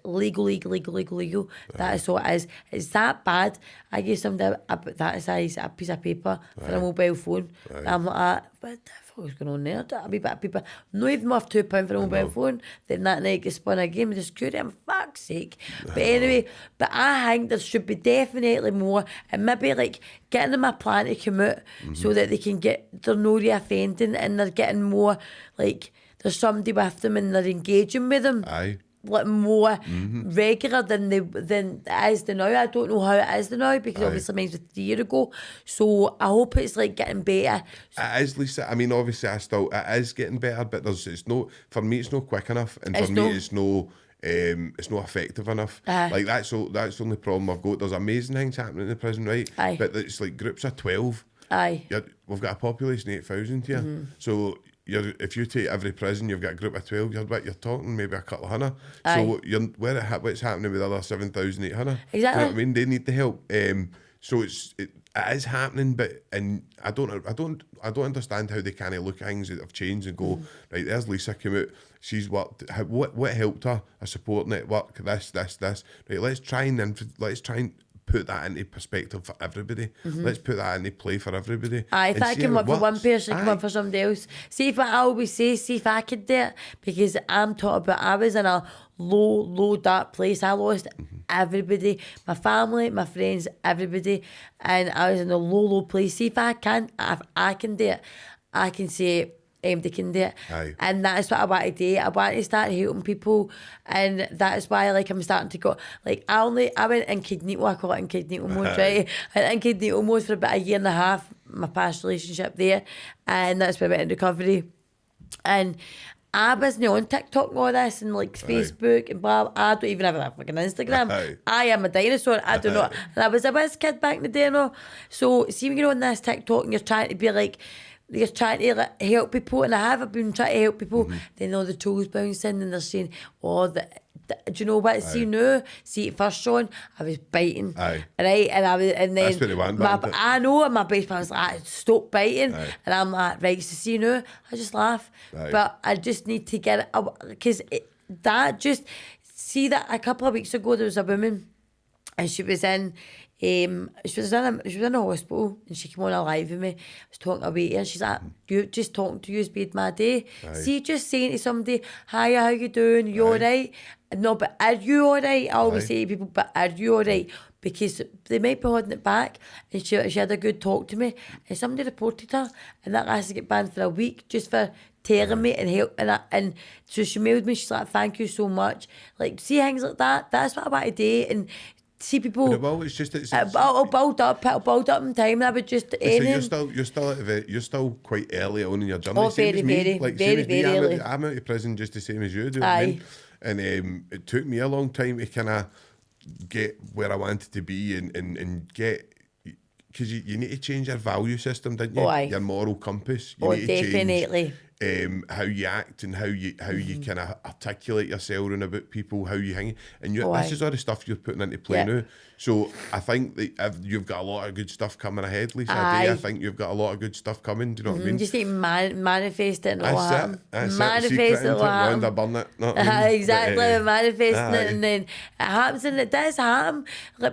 Legal. That is what it is. It's that bad. I gave somebody that size a piece of paper for a mobile phone. And I'm like, what the fuck is going on there? A wee bit of paper. Not even worth £2 for a mobile phone. Then that night gets spun a game with the security. I'm fuck's sake. But anyway, I think there should be definitely more, and maybe like getting them a plan to come out so that they can they're no reoffending, and they're getting more like there's somebody with them and they're engaging with them. Like more regular than it is the now. I don't know how it is the now because obviously mine was 3 years ago. So I hope it's like getting better. It is, Lisa. I mean, obviously, it is getting better, but for me, it's not quick enough, and for me, it's not effective enough. Like that's the only problem I've got. There's amazing things happening in the prison, right? But it's like groups of 12. Aye. We've got a population of 8,000 here. So if you take every prison, you've got a group of 12, you're talking maybe a couple of hundred. So what's happening with the other 7,800? Exactly. Do you know what I mean? They need the help. So it is happening, and I don't understand how they kind of look at things that have changed and go, right, there's Lisa come out, she's worked, what helped her, a support network, this, right, let's try and put that into perspective for everybody. Let's put that into play for everybody. Aye, if I can work for one person, I can work for somebody else. See if I always say, see if I could do it, because I'm taught about, I was in a low, dark place. I lost everybody, my family, my friends, everybody, and I was in a low place. See if I can do it, I can say they can do it. Aye. And that is what I want to do. I want to start helping people, and that is why I'm starting to go, I went incognito, I call it incognito mode, right? I went incognito mode for about a year and a half, my past relationship there, and that's when I went in recovery. And I wasn't on TikTok and all this, and Facebook and blah. I don't even have a fucking Instagram. I am a dinosaur. I don't know. And I was a whiz kid back in the day, no. So see when you're on this TikTok and you're trying to be you're trying to help people, and I have been trying to help people. Then all the tools bouncing, and they're saying, do you know what? See now, see first Sean, I was biting, right? And I was, and then that's what they want, I know, and my best friend was like, stop biting, and I'm like, right. So see now, I just laugh, but I just need to get it, because see that a couple of weeks ago there was a woman, and she was in. She was in a hospital, and she came on a live with me. I was talking about her, and she's like, "You just talking to you has made my day." See, just saying to somebody, "Hiya, how you doing? You all right?" No, but are you all right? I always say to people, "But are you all right?" Because they might be holding it back, and she had a good talk to me, and somebody reported her, and that has to get banned for a week just for telling me and help, and so she mailed me. She's like, "Thank you so much." See things like that. That's what I want to do, and see people. Well, it's just it'll build up in time. And I would just. So you're still quite early on in your journey. Oh, very early. I'm out of prison just the same as you do. I mean? And it took me a long time to kind of get where I wanted to be and get, because you need to change your value system, don't you? Your moral compass. You need to definitely. How you act and how you kind of articulate yourself and about people, how you hang, and this is all the stuff you're putting into play now. So I think that you've got a lot of good stuff coming ahead, Lisa. I think you've got a lot of good stuff coming. Do you know what I mean? Just need to manifest it and all that. Manifest it and all burn it. Exactly, manifesting it, and then it happens, and it does happen.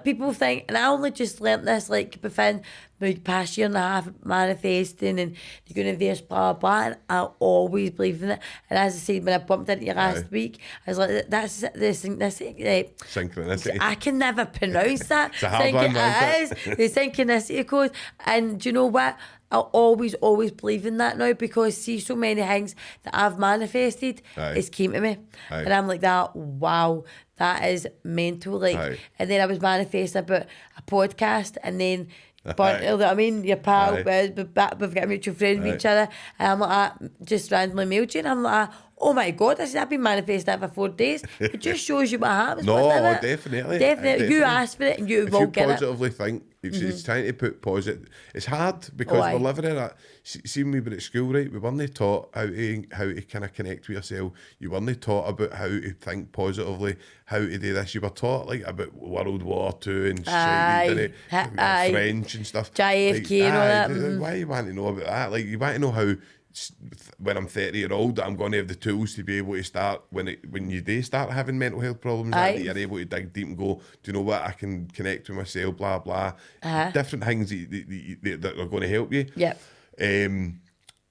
People think, and I only just learnt this within the past year and a half, manifesting and the universe, blah, blah, and I always believe in it. And as I said, when I bumped into you last week, I was like, that's the synchronicity. I can never pronounce that. It's a hard one, it is. The synchronicity code. And do you know what? I always believe in that now, because see, so many things that I've manifested, it's came to me. And I'm like, wow, that is mental. And then I was manifesting about a podcast, and then your pal, we've got a mutual friend with each other, and I'm like, just randomly mailed you, and I'm like, oh my God, I've been manifesting that for 4 days. It just shows you what happens. Definitely. You ask for it, and you will get it. If you positively think, it's trying to put positive. It's hard because we're living in that. See, when we were at school, right, we weren't taught how to kind of connect with yourself. You weren't taught about how to think positively, how to do this. You were taught about World War II and French and stuff. JFK and all that. Why you want to know about that? You want to know how, when I'm 30-year-old, I'm going to have the tools to be able to start, when you do start having mental health problems, that you're able to dig deep and go, do you know what, I can connect with myself, blah, blah. Different things that are going to help you.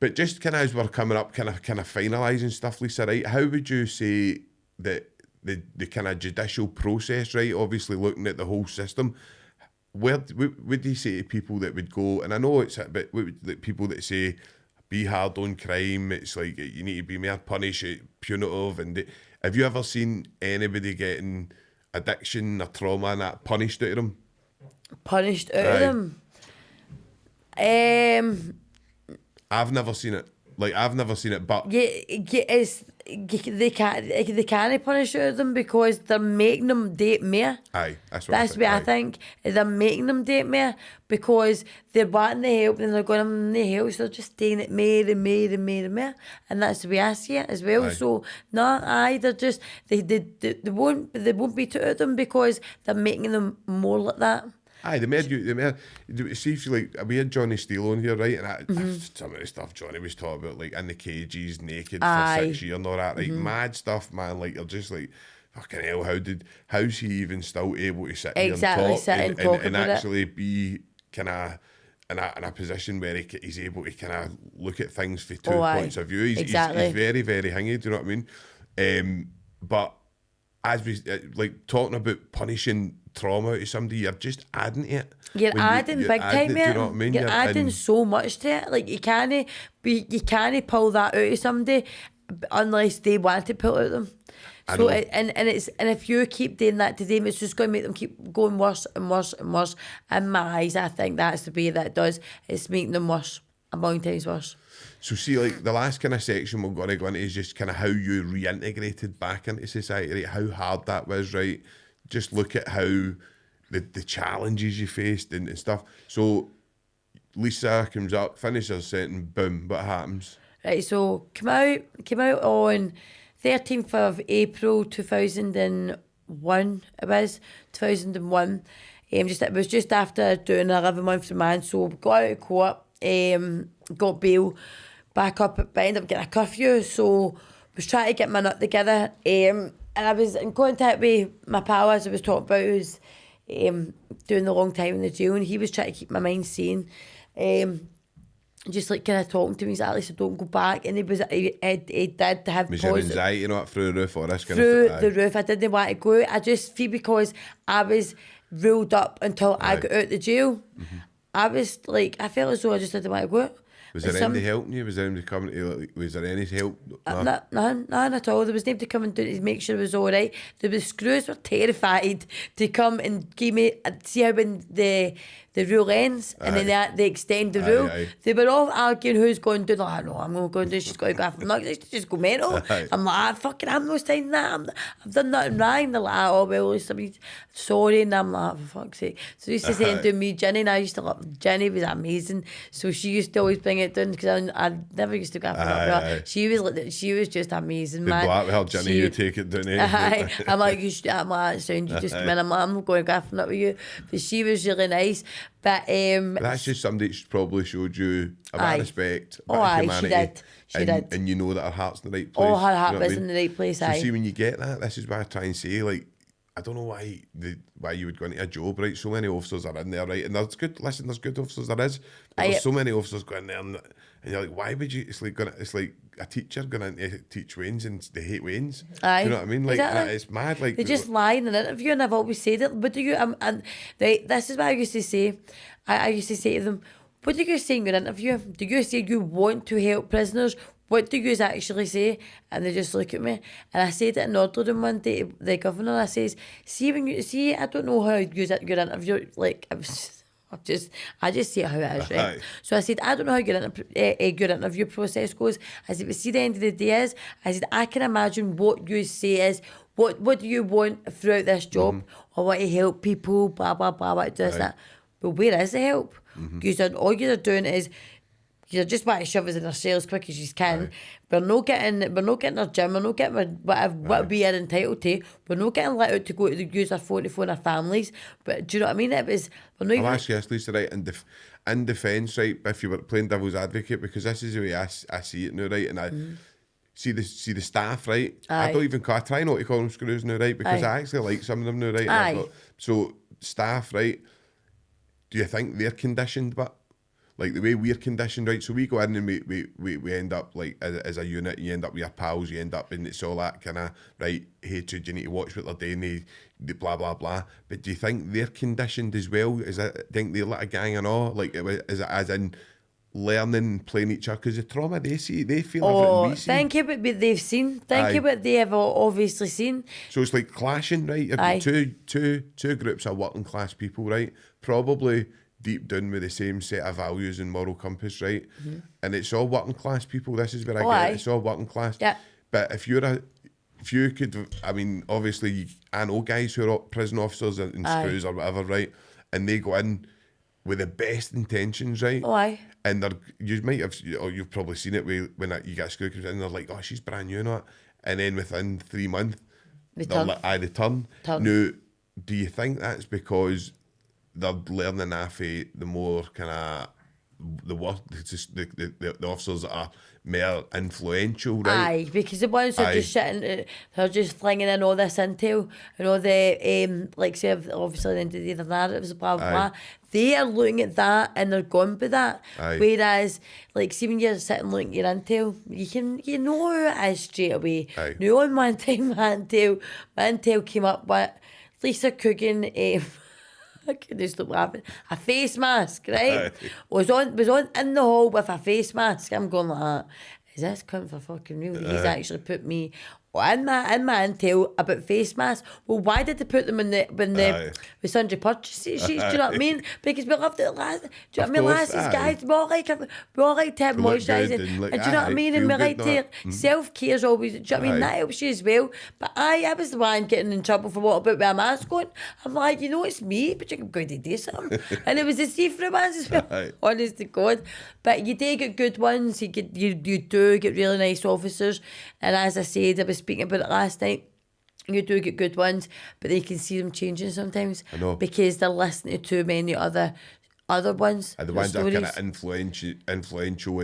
But just kind of as we're coming up, kind of finalising stuff, Lisa, right, how would you say that the kind of judicial process, right, obviously looking at the whole system, where would you say to people that would go, and I know it's a bit, people that say, be hard on crime, it's like you need to be more punitive, and have you ever seen anybody getting addiction or trauma and that punished out of them? Punished out of them? I've never seen it. I've never seen it, but... Yeah, they can't punish them because they're making them date more. Aye, that's What I think. They're making them date more because they're wanting the help and they're going, I'm the help, so they're just doing it more and more and more and more. And that's the way I see it as well. Aye. So they're just they won't be to them because they're making them more like that. Aye, see if you like, we had Johnny Steele on here, right? And some of the stuff Johnny was talking about, like in the cages, naked for 6 years and all that, right? Mad stuff, man. Like, you're just like, fucking hell, how's he even still able to sit here and talk and actually be kind of in a position where he's able to kind of look at things from two points of view. He's very, very hingy, do you know what I mean? But as we, like, talking about punishing trauma to somebody, you're just adding to it. You're adding big time, mate. Do you know what I mean? You're adding so much to it. Like, you can't pull that out of somebody unless they want to pull it out of them. So and if you keep doing that to them, it's just going to make them keep going worse and worse and worse. In my eyes, I think that's the way that it does. It's making them worse, a million times worse. So see, like, the last kind of section we're going to go into is just kind of how you reintegrated back into society, right? How hard that was, right? Just look at how the challenges you faced and stuff. So Lisa comes up, finishes her sentence, boom, what happens? Right, so came out on 13th of April 2001. It was 2001. It was just after doing 11 months remand, so got out of court, got bail back up, but ended up getting a curfew, so was trying to get my nut together, and I was in contact with my pal, as I was talking about, who's doing the long time in the jail, and he was trying to keep my mind sane, just like kind of talking to me, he's like, Lisa, don't go back, and he did have was your anxiety not through the roof or this kind through of thing? The roof. I didn't want to go. I just feel because I was ruled up until I got out the jail. I was like, I felt as though I just didn't want to go. Was there anybody helping you? Was there anybody coming to, like, was there any help? No? None at all. There was nobody coming to make sure it was all right. The screws were terrified to come and give me, see how when the rule ends and then they extend the rule. They were all arguing who's going to do that. No, I'm going to do, she's got to go after me. She's just go mental. I'm like, I'm not saying that. I've done nothing wrong. They're like, oh, well, somebody's sorry. And I'm like, for fuck's sake. So I used to say and do me, Jenny, and I used to love, Jenny was amazing. So she used to always bring it down because I never used to go after her. She was just amazing, man. Black with her, Jenny, you take it down there. I'm like, sound, you just come in. I'm not going to go after it with you. But she was really nice. But that's just somebody that's probably showed you a bit of respect, a bit of humanity. She did. And you know that her heart's in the right place. Oh, her heart was in the right place, So see, when you get that, this is what I try and say, like, I don't know why you would go into a job, right? So many officers are in there, right? And there's good officers, there is. But there's so many officers going there and you're like, why would you? It's like a teacher going in to teach Waynes and they hate Waynes. Aye. Do you know what I mean? Like, exactly. it's mad. Like, they just lie in an interview, and I've always said it. But do you? This is what I used to say. I used to say to them, what do you say in your interview? Do you say you want to help prisoners? What do you actually say? And they just look at me. And I said it in Nordland one day to the governor. I says, see, I don't know how you use it, your interview. Like, I just say it how it is, right? So I said, I don't know how your interview process goes. I said, but see, the end of the day is, I said, I can imagine what you say is, what do you want throughout this job? I want to help people, blah, blah, blah, what this, that. But where is the help? You said, all you're doing is, you just want to shove us in our cell as quick as you can. We're not getting our gym. We're not getting what we are entitled to. We're not getting let out to go to use our phone to phone our families. But do you know what I mean? It was. I'll ask you this, Lisa, right? In defence, right? If you were playing devil's advocate, because this is the way I see it now, right? And I see the staff, right? I don't even I try not to call them screws now, right? Because I actually like some of them now, right? So staff, right? Do you think they're conditioned, but? Like the way we're conditioned, right? So we go in and we end up like as a unit, you end up with your pals, you end up and it's all that kind of, right, hatred, you need to watch what they're doing, they blah, blah, blah. But do you think they're conditioned as well? Is that, think they're like a gang and all? Like, is it as in learning, playing each other? Because the trauma they feel everything we see. Think about what they've seen. Think about what they have obviously seen. So it's like clashing, right? You've got two groups of working class people, right? Probably deep down with the same set of values and moral compass, right? And it's all working class people. This is where I get it. It's all working class. Yeah. But if you could, I mean, obviously, I know guys who are prison officers in screws or whatever, right? And they go in with the best intentions, right? Oh, aye. And you might have, or you've probably seen it you get a screw comes in and they're like, oh, she's brand new and that. And then within 3 months, they turn. Now, do you think that's because they're learning off the more kind of the officers that are more influential, right? Aye, because the ones who are just sitting, they're just flinging in all this intel and all the, like say, obviously the narratives, blah, blah, blah. They are looking at that and they're gone by that. Whereas, like, see when you're sitting looking at your intel, you know who it is straight away. Now, on one time, my intel came up with Lisa Coogan, I couldn't stop laughing. A face mask, right? was on in the hall with a face mask. I'm going like that. Is this cunt for fucking real? He's actually put me in my intel about face masks. Well, why did they put them in the with sundry purchases? Do you know what I mean? Because we loved it last. Do you know what I mean? Last guys, we all like to have moisturising. And do you know what I mean? And we like to self-care is always. Do you know what I mean? That helps you as well. But I was the one getting in trouble for what about with a mask on. I'm like, it's me, but you're going to do something. And it was the see-through ones as well. Honest to God. But you do get good ones. You do get really nice officers. And as I said, I was speaking about it last night. You do get good ones, but they can see them changing sometimes. I know. Because they're listening to too many other ones. And the ones that are kind of influential.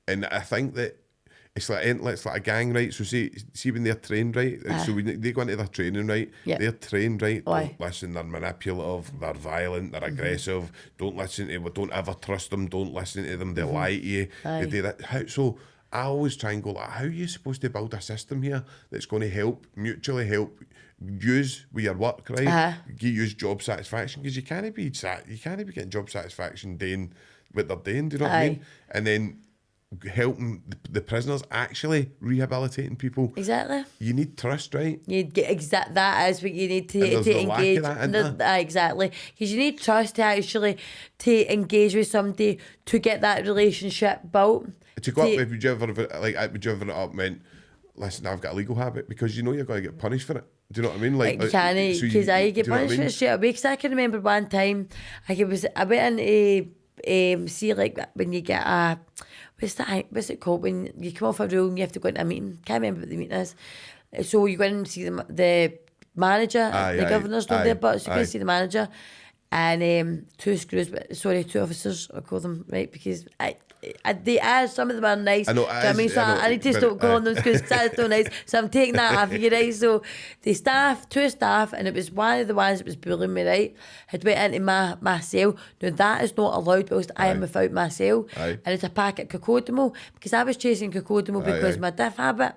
And I think that it's like a gang, right? So see when they're trained, right? So when they go into their training, right? They're trained, right? Don't listen, they're manipulative, they're violent, they're aggressive. Don't listen to them, don't ever trust them, don't listen to them, they lie to you. They do that. So I always try and go, like, how are you supposed to build a system here that's going to mutually help use with your work, right? Use job satisfaction, because you can't be getting job satisfaction doing what they're doing, do you know what I mean? And then helping the prisoners, actually rehabilitating people. Exactly. You need trust, right? You get that is what you need to engage. Exactly, because you need trust to engage with somebody to get that relationship built. To go up, would you ever up meant, listen, I've got a legal habit, because you're going to get punished for it. Do you know what I mean? Like, you can't, because I get punished for it straight away. Because I can remember one time, I went into see, like, when you get a, what's it called, when you come off a rule and you have to go into a meeting. Can't remember what the meeting is. So you go in and see the manager, the governor's not there, but so you go and see the manager, and two officers, I call them, right, because they are, some of them are nice. I know, I need to stop calling them because that's so nice. So I'm taking that off of you, right? So two staff, and it was one of the ones that was bullying me, right, had went into my cell. Now that is not allowed because I am without my cell. And it's a packet of Cocodamo, because I was chasing Cocodamo because of my diff habit.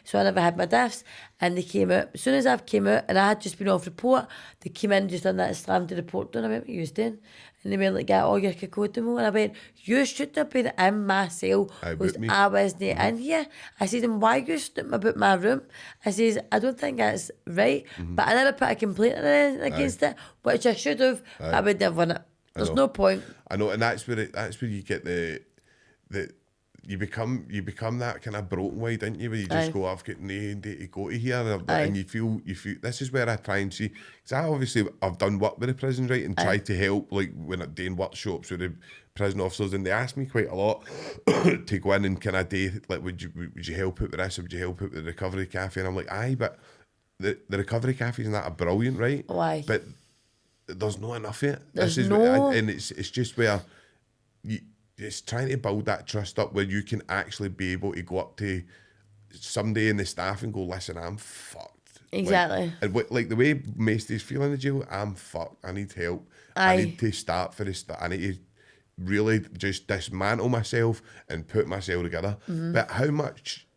So I never had my diffs. And they came out. As soon as I came out, and I had just been off report, they came in and just done that, slammed the report down. I went, what are you doing? And they went like, get all your Cocodamo. And I went, you shouldn't have been in my cell because I wasn't in here. I said, and why you stood about my room? I says, I don't think that's right. But I never put a complaint or anything against it, which I should have. But I would never done it. There's no point. I know, and that's where you get the you become that kind of broken way, don't you? Where you just go, I've got nothing to go to here, and you feel. This is where I try and see, because I've done work with the prisons, right, and tried to help, like when I'm doing workshops with the prison officers, and they ask me quite a lot to go in and kind of do, like, would you help out with this, or would you help out with the recovery cafe? And I'm like, aye, but the recovery cafe isn't that brilliant, right? Why? But there's not enough of it. And it's just where it's trying to build that trust up where you can actually be able to go up to somebody in the staff and go, listen, I'm fucked. Exactly. Like the way Masty's feeling in the jail, I'm fucked. I need help. I need to start for this. I need to really just dismantle myself and put myself together. But how much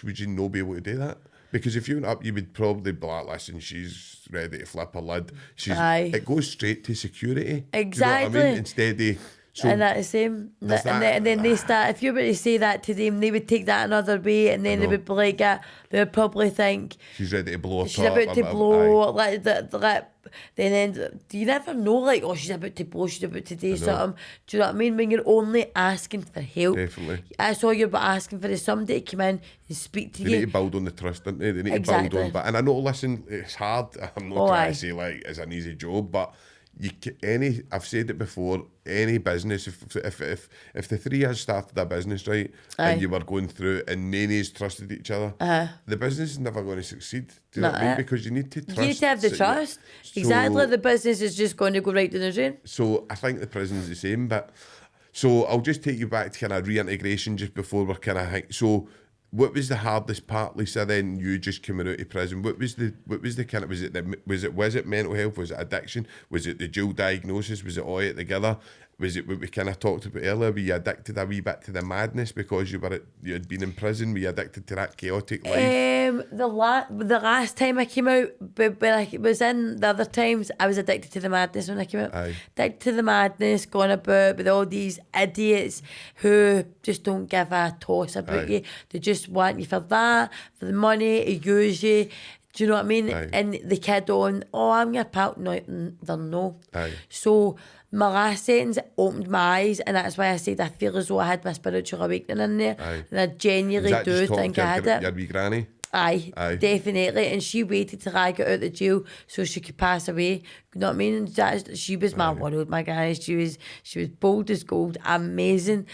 would you not be able to do that? Because if you went up, you would probably be like, listen, she's ready to flip her lid. It goes straight to security. Exactly. Do you know what I mean? Instead of... and that's the same. And then they start, if you were to say that to them, they would take that another way, and then they would be like, they would probably think she's ready to blow her she's about to blow, like then you never know, like, oh, she's about to blow, she's about to do something. Do you know what I mean? When you're only asking for help. Definitely. That's all you're asking for, is somebody to come in and speak to They you. need to build on the trust, don't they? They need to build on, and I know, listen, it's hard. I'm not trying to say like it's an easy job, but I've said it before, any business, if the three of us started a business, right, and you were going through it and nannies trusted each other, the business is never going to succeed. Do you know what I mean? Because you need to trust. You need to have the trust. Exactly. The business is just going to go right down the drain. So I think the prison's the same, but so I'll just take you back to kind of reintegration just before we're kind of, so what was the hardest part, Lisa, then you just coming out of prison? What was the kind of, was it mental health? Was it addiction? Was it the dual diagnosis? Was it all it together? Was it what we kind of talked about earlier? Were you addicted a wee bit to the madness because you had been in prison? Were you addicted to that chaotic life? The last time I came out, but like it was in the other times, I was addicted to the madness when I came out. Addicted to the madness, going about with all these idiots who just don't give a toss about you. They just want you for that, for the money, to use you. Do you know what I mean? And the kid on, oh, I'm your pal. No, they're no. So my last sentence opened my eyes, and that's why I said I feel as though I had my spiritual awakening in there. And I genuinely do think I had it. Your wee granny? Aye, definitely. And she waited till I got out of jail so she could pass away. You know what I mean? She was my world, my granny. She was bold as gold, amazing.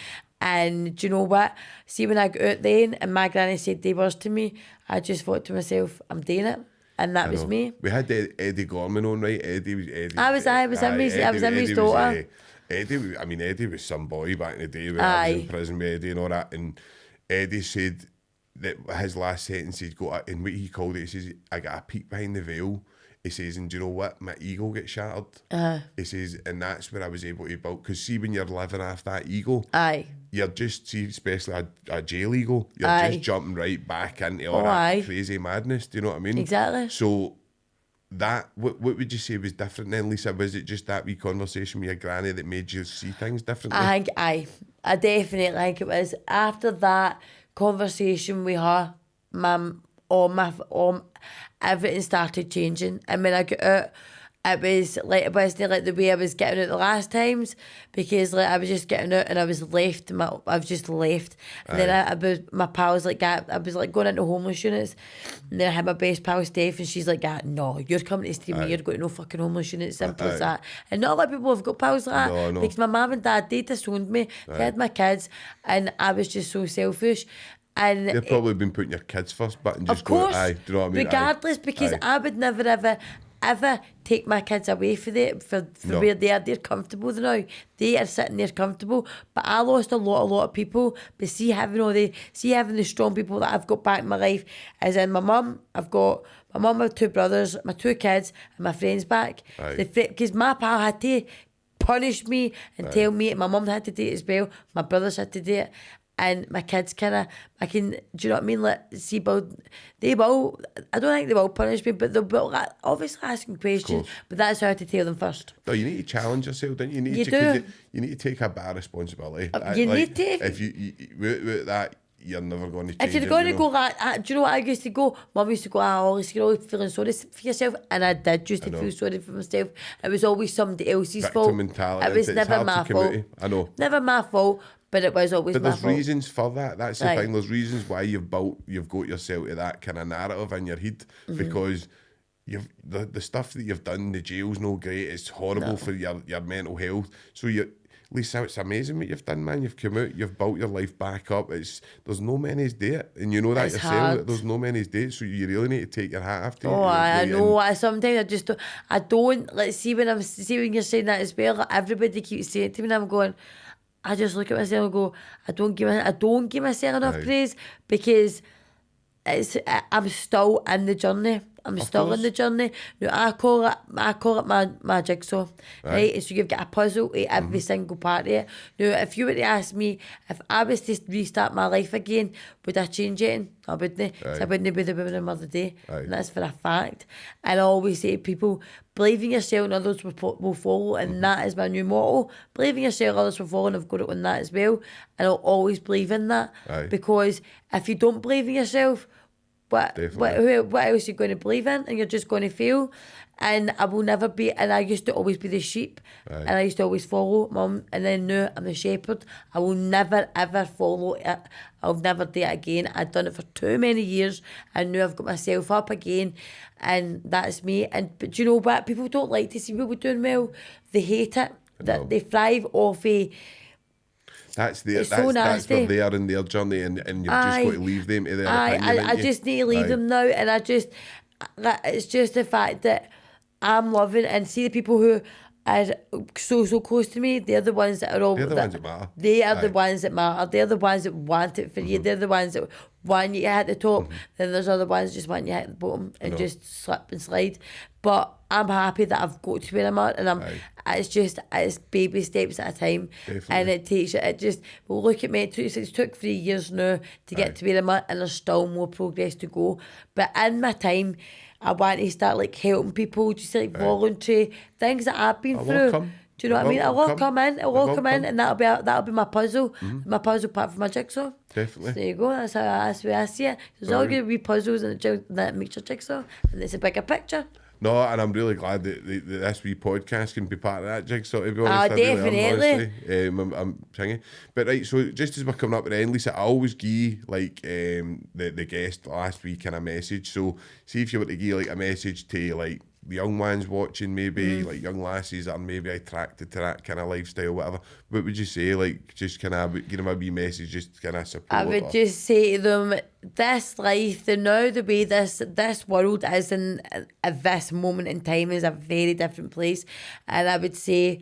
And do you know what? See, when I got out then and my granny said they words to me, I just thought to myself, I'm doing it. And that was me. We had Eddie Gorman on, right? Eddie was I was in his daughter. Eddie was some boy back in the day when I was in prison with Eddie and all that. And Eddie said that his last sentence, he'd got, and what he called it, he says, I got a peek behind the veil. He says, and do you know what? My ego gets shattered. He says, and that's where I was able to build. Because see, when you're living off that ego, you're just, see, especially a jail ego, you're just jumping right back into all that crazy madness. Do you know what I mean? Exactly. So that, what would you say was different then, Lisa? Was it just that wee conversation with your granny that made you see things differently? I definitely think it was. After that conversation with her, everything started changing. And when I got out, it wasn't like the way I was getting out the last times, because like I was just getting out and I was left. I was just left. And then my pals like I was like going into homeless units, and then I had my best pal Steph, and she's like, no, you're coming to stay with me. You're going to no fucking homeless units. Simple as that. And not a lot of people have got pals like that. No. Because my mum and dad, they disowned me. They had my kids, and I was just so selfish. And you've probably been putting your kids first, but and just of course, going, do you know what I mean? Regardless, because I would never ever take my kids away for where they are. They're comfortable now. They are sitting there comfortable. But I lost a lot of people. But see having the strong people that I've got back in my life, as in my mum. I've got my mum, my two brothers, my two kids, and my friends back. Because my pal had to punish me and tell me. My mum had to do it as well. My brothers had to do it. And my kids do you know what I mean? Like, see, I don't think they will punish me, but they'll be like, obviously asking questions, but that's how to tell them first. No, you need to challenge yourself, don't you? You need to take a bad responsibility. You need to. If you with that, you're never going to change. If you're going to go like, do you know what I used to go? Mum used to go, Lisa, you're always feeling sorry for yourself. And I did used to feel sorry for myself. It was always somebody else's fault. Mentality. It was never my fault. I know. Never my fault, but it was always my fault. But there's reasons for that. That's the thing. There's reasons why you've got yourself to that kind of narrative in your head, because the stuff that you've done in the jail's no great. It's horrible for your mental health. So Lisa, it's amazing what you've done, man. You've come out, you've built your life back up. There's no many's do it, and you know that it's yourself. Hard. There's no many's do it, so you really need to take your hat off to. Oh, I know. Sometimes I don't. Like, see when you're saying that as well. Like, everybody keeps saying it to me, and I'm going. I just look at myself and go, I don't give myself enough praise, because I'm still in the journey. I'm still in the journey. Now I call it my jigsaw, right? So you've got a puzzle to every single part of it. Now, if you were to ask me if I was to restart my life again, would I change it? I wouldn't. So I wouldn't be the woman I'm today, and that's for a fact. And I always say to people, believe in yourself and others will follow, and that is my new motto. Believe in yourself, others will follow, and I've got it on that as well. And I'll always believe in that, because if you don't believe in yourself, what else are you going to believe in? And you're just going to fail. And I will never be, and I used to always be the sheep, and I used to always follow mum, and then now I'm the shepherd. I will never ever follow it. I'll never do it again. I've done it for too many years, and now I've got myself up again, and that's me. But do you know what? People don't like to see people doing well. They hate it. That they thrive off a. That's so that's where they are in their journey, and you've just got to leave them to their opinion. I just need to leave them now, and it's just the fact that I'm loving and see the people who are so close to me. They're the ones that are all. They're the ones that matter. They are the ones that matter. They're the ones that want it for you. They're the ones that want you to hit the top. Then there's other ones that just want you to hit the bottom and just slip and slide. But I'm happy that I've got to where I'm at, and it's baby steps at a time. Definitely. And it takes well, look at me, it took 3 years now to get to where I'm at, and there's still more progress to go. But in my time, I want to start like helping people, just like voluntary things that I've been through. Do you know what I mean? It'll come in, and that'll be my puzzle, my puzzle part for my jigsaw. Definitely. So there you go. That's the way I see it. There's all going to be puzzles that makes your jigsaw, and it's a bigger picture. No, and I'm really glad that this wee podcast can be part of that jigsaw, to be honest. Definitely. Really I'm singing. But right, so just as we're coming up with the end, Lisa, I always give like the guest last week kind of message. So see if you were to give like a message to like the young ones watching, maybe like young lassies that are maybe attracted to that kind of lifestyle, whatever. What would you say? Like just kind of give them a wee message, just kind of support. I would just say to them, this life, the way this world is in at this moment in time is a very different place, and I would say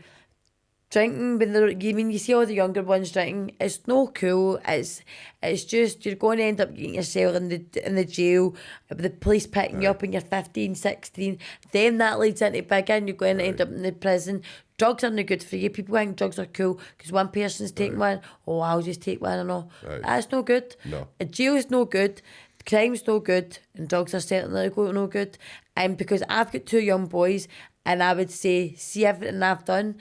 drinking when you see all the younger ones drinking, it's no cool. It's just you're going to end up getting yourself in the jail, the police picking you up when you're 15, 16. Then that leads into big and you're going to end up in the prison. Drugs aren't good for you. People think drugs are cool because one person's taking one. Oh, I'll just take one and all. That's no good. No. A jail is no good. Crime's no good, and drugs are certainly no good. And because I've got 2 young boys, and I would say, see everything I've done,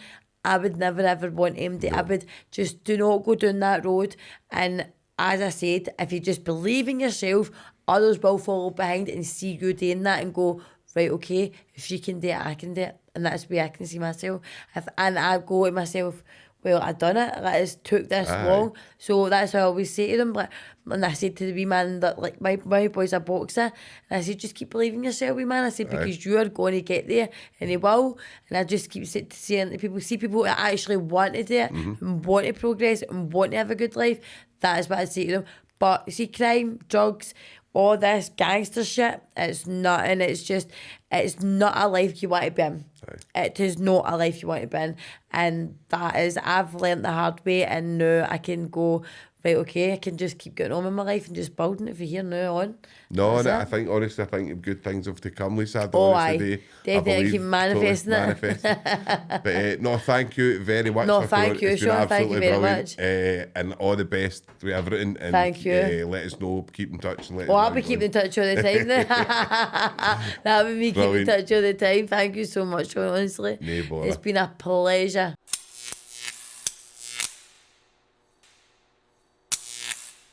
I would never ever want him to. I would just do not go down that road. And as I said, if you just believe in yourself, others will follow behind and see you doing that and go, right, okay, if she can do it, I can do it. And that's the way I can see myself. And I go to myself, well, I done it. Like, it took this long. So that's what I always say to them. Like, and I said to the wee man that, like, my boy's a boxer. And I said, just keep believing yourself, wee man. I said, because you are going to get there. And he will. And I just keep saying to people, see people that actually want to do it, and want to progress, and want to have a good life. That is what I say to them. But you see, crime, drugs, all this gangster shit, it's not, and it's not a life you want to be in. It is not a life you want to be in. And that is, I've learnt the hard way, and now I can go, right, okay, I can just keep getting on with my life and just building it from here now on. No, and I think good things have to come, Lisa. Definitely keep manifesting it. But no, thank you very much. No, thank you, Sean. Thank you very much. And all the best with everything. And, thank you. Let us know, keep in touch. And let us know I'll be keeping in touch all the time. That'll be me keeping in touch all the time. Thank you so much, Sean, honestly. No bother. It's been a pleasure.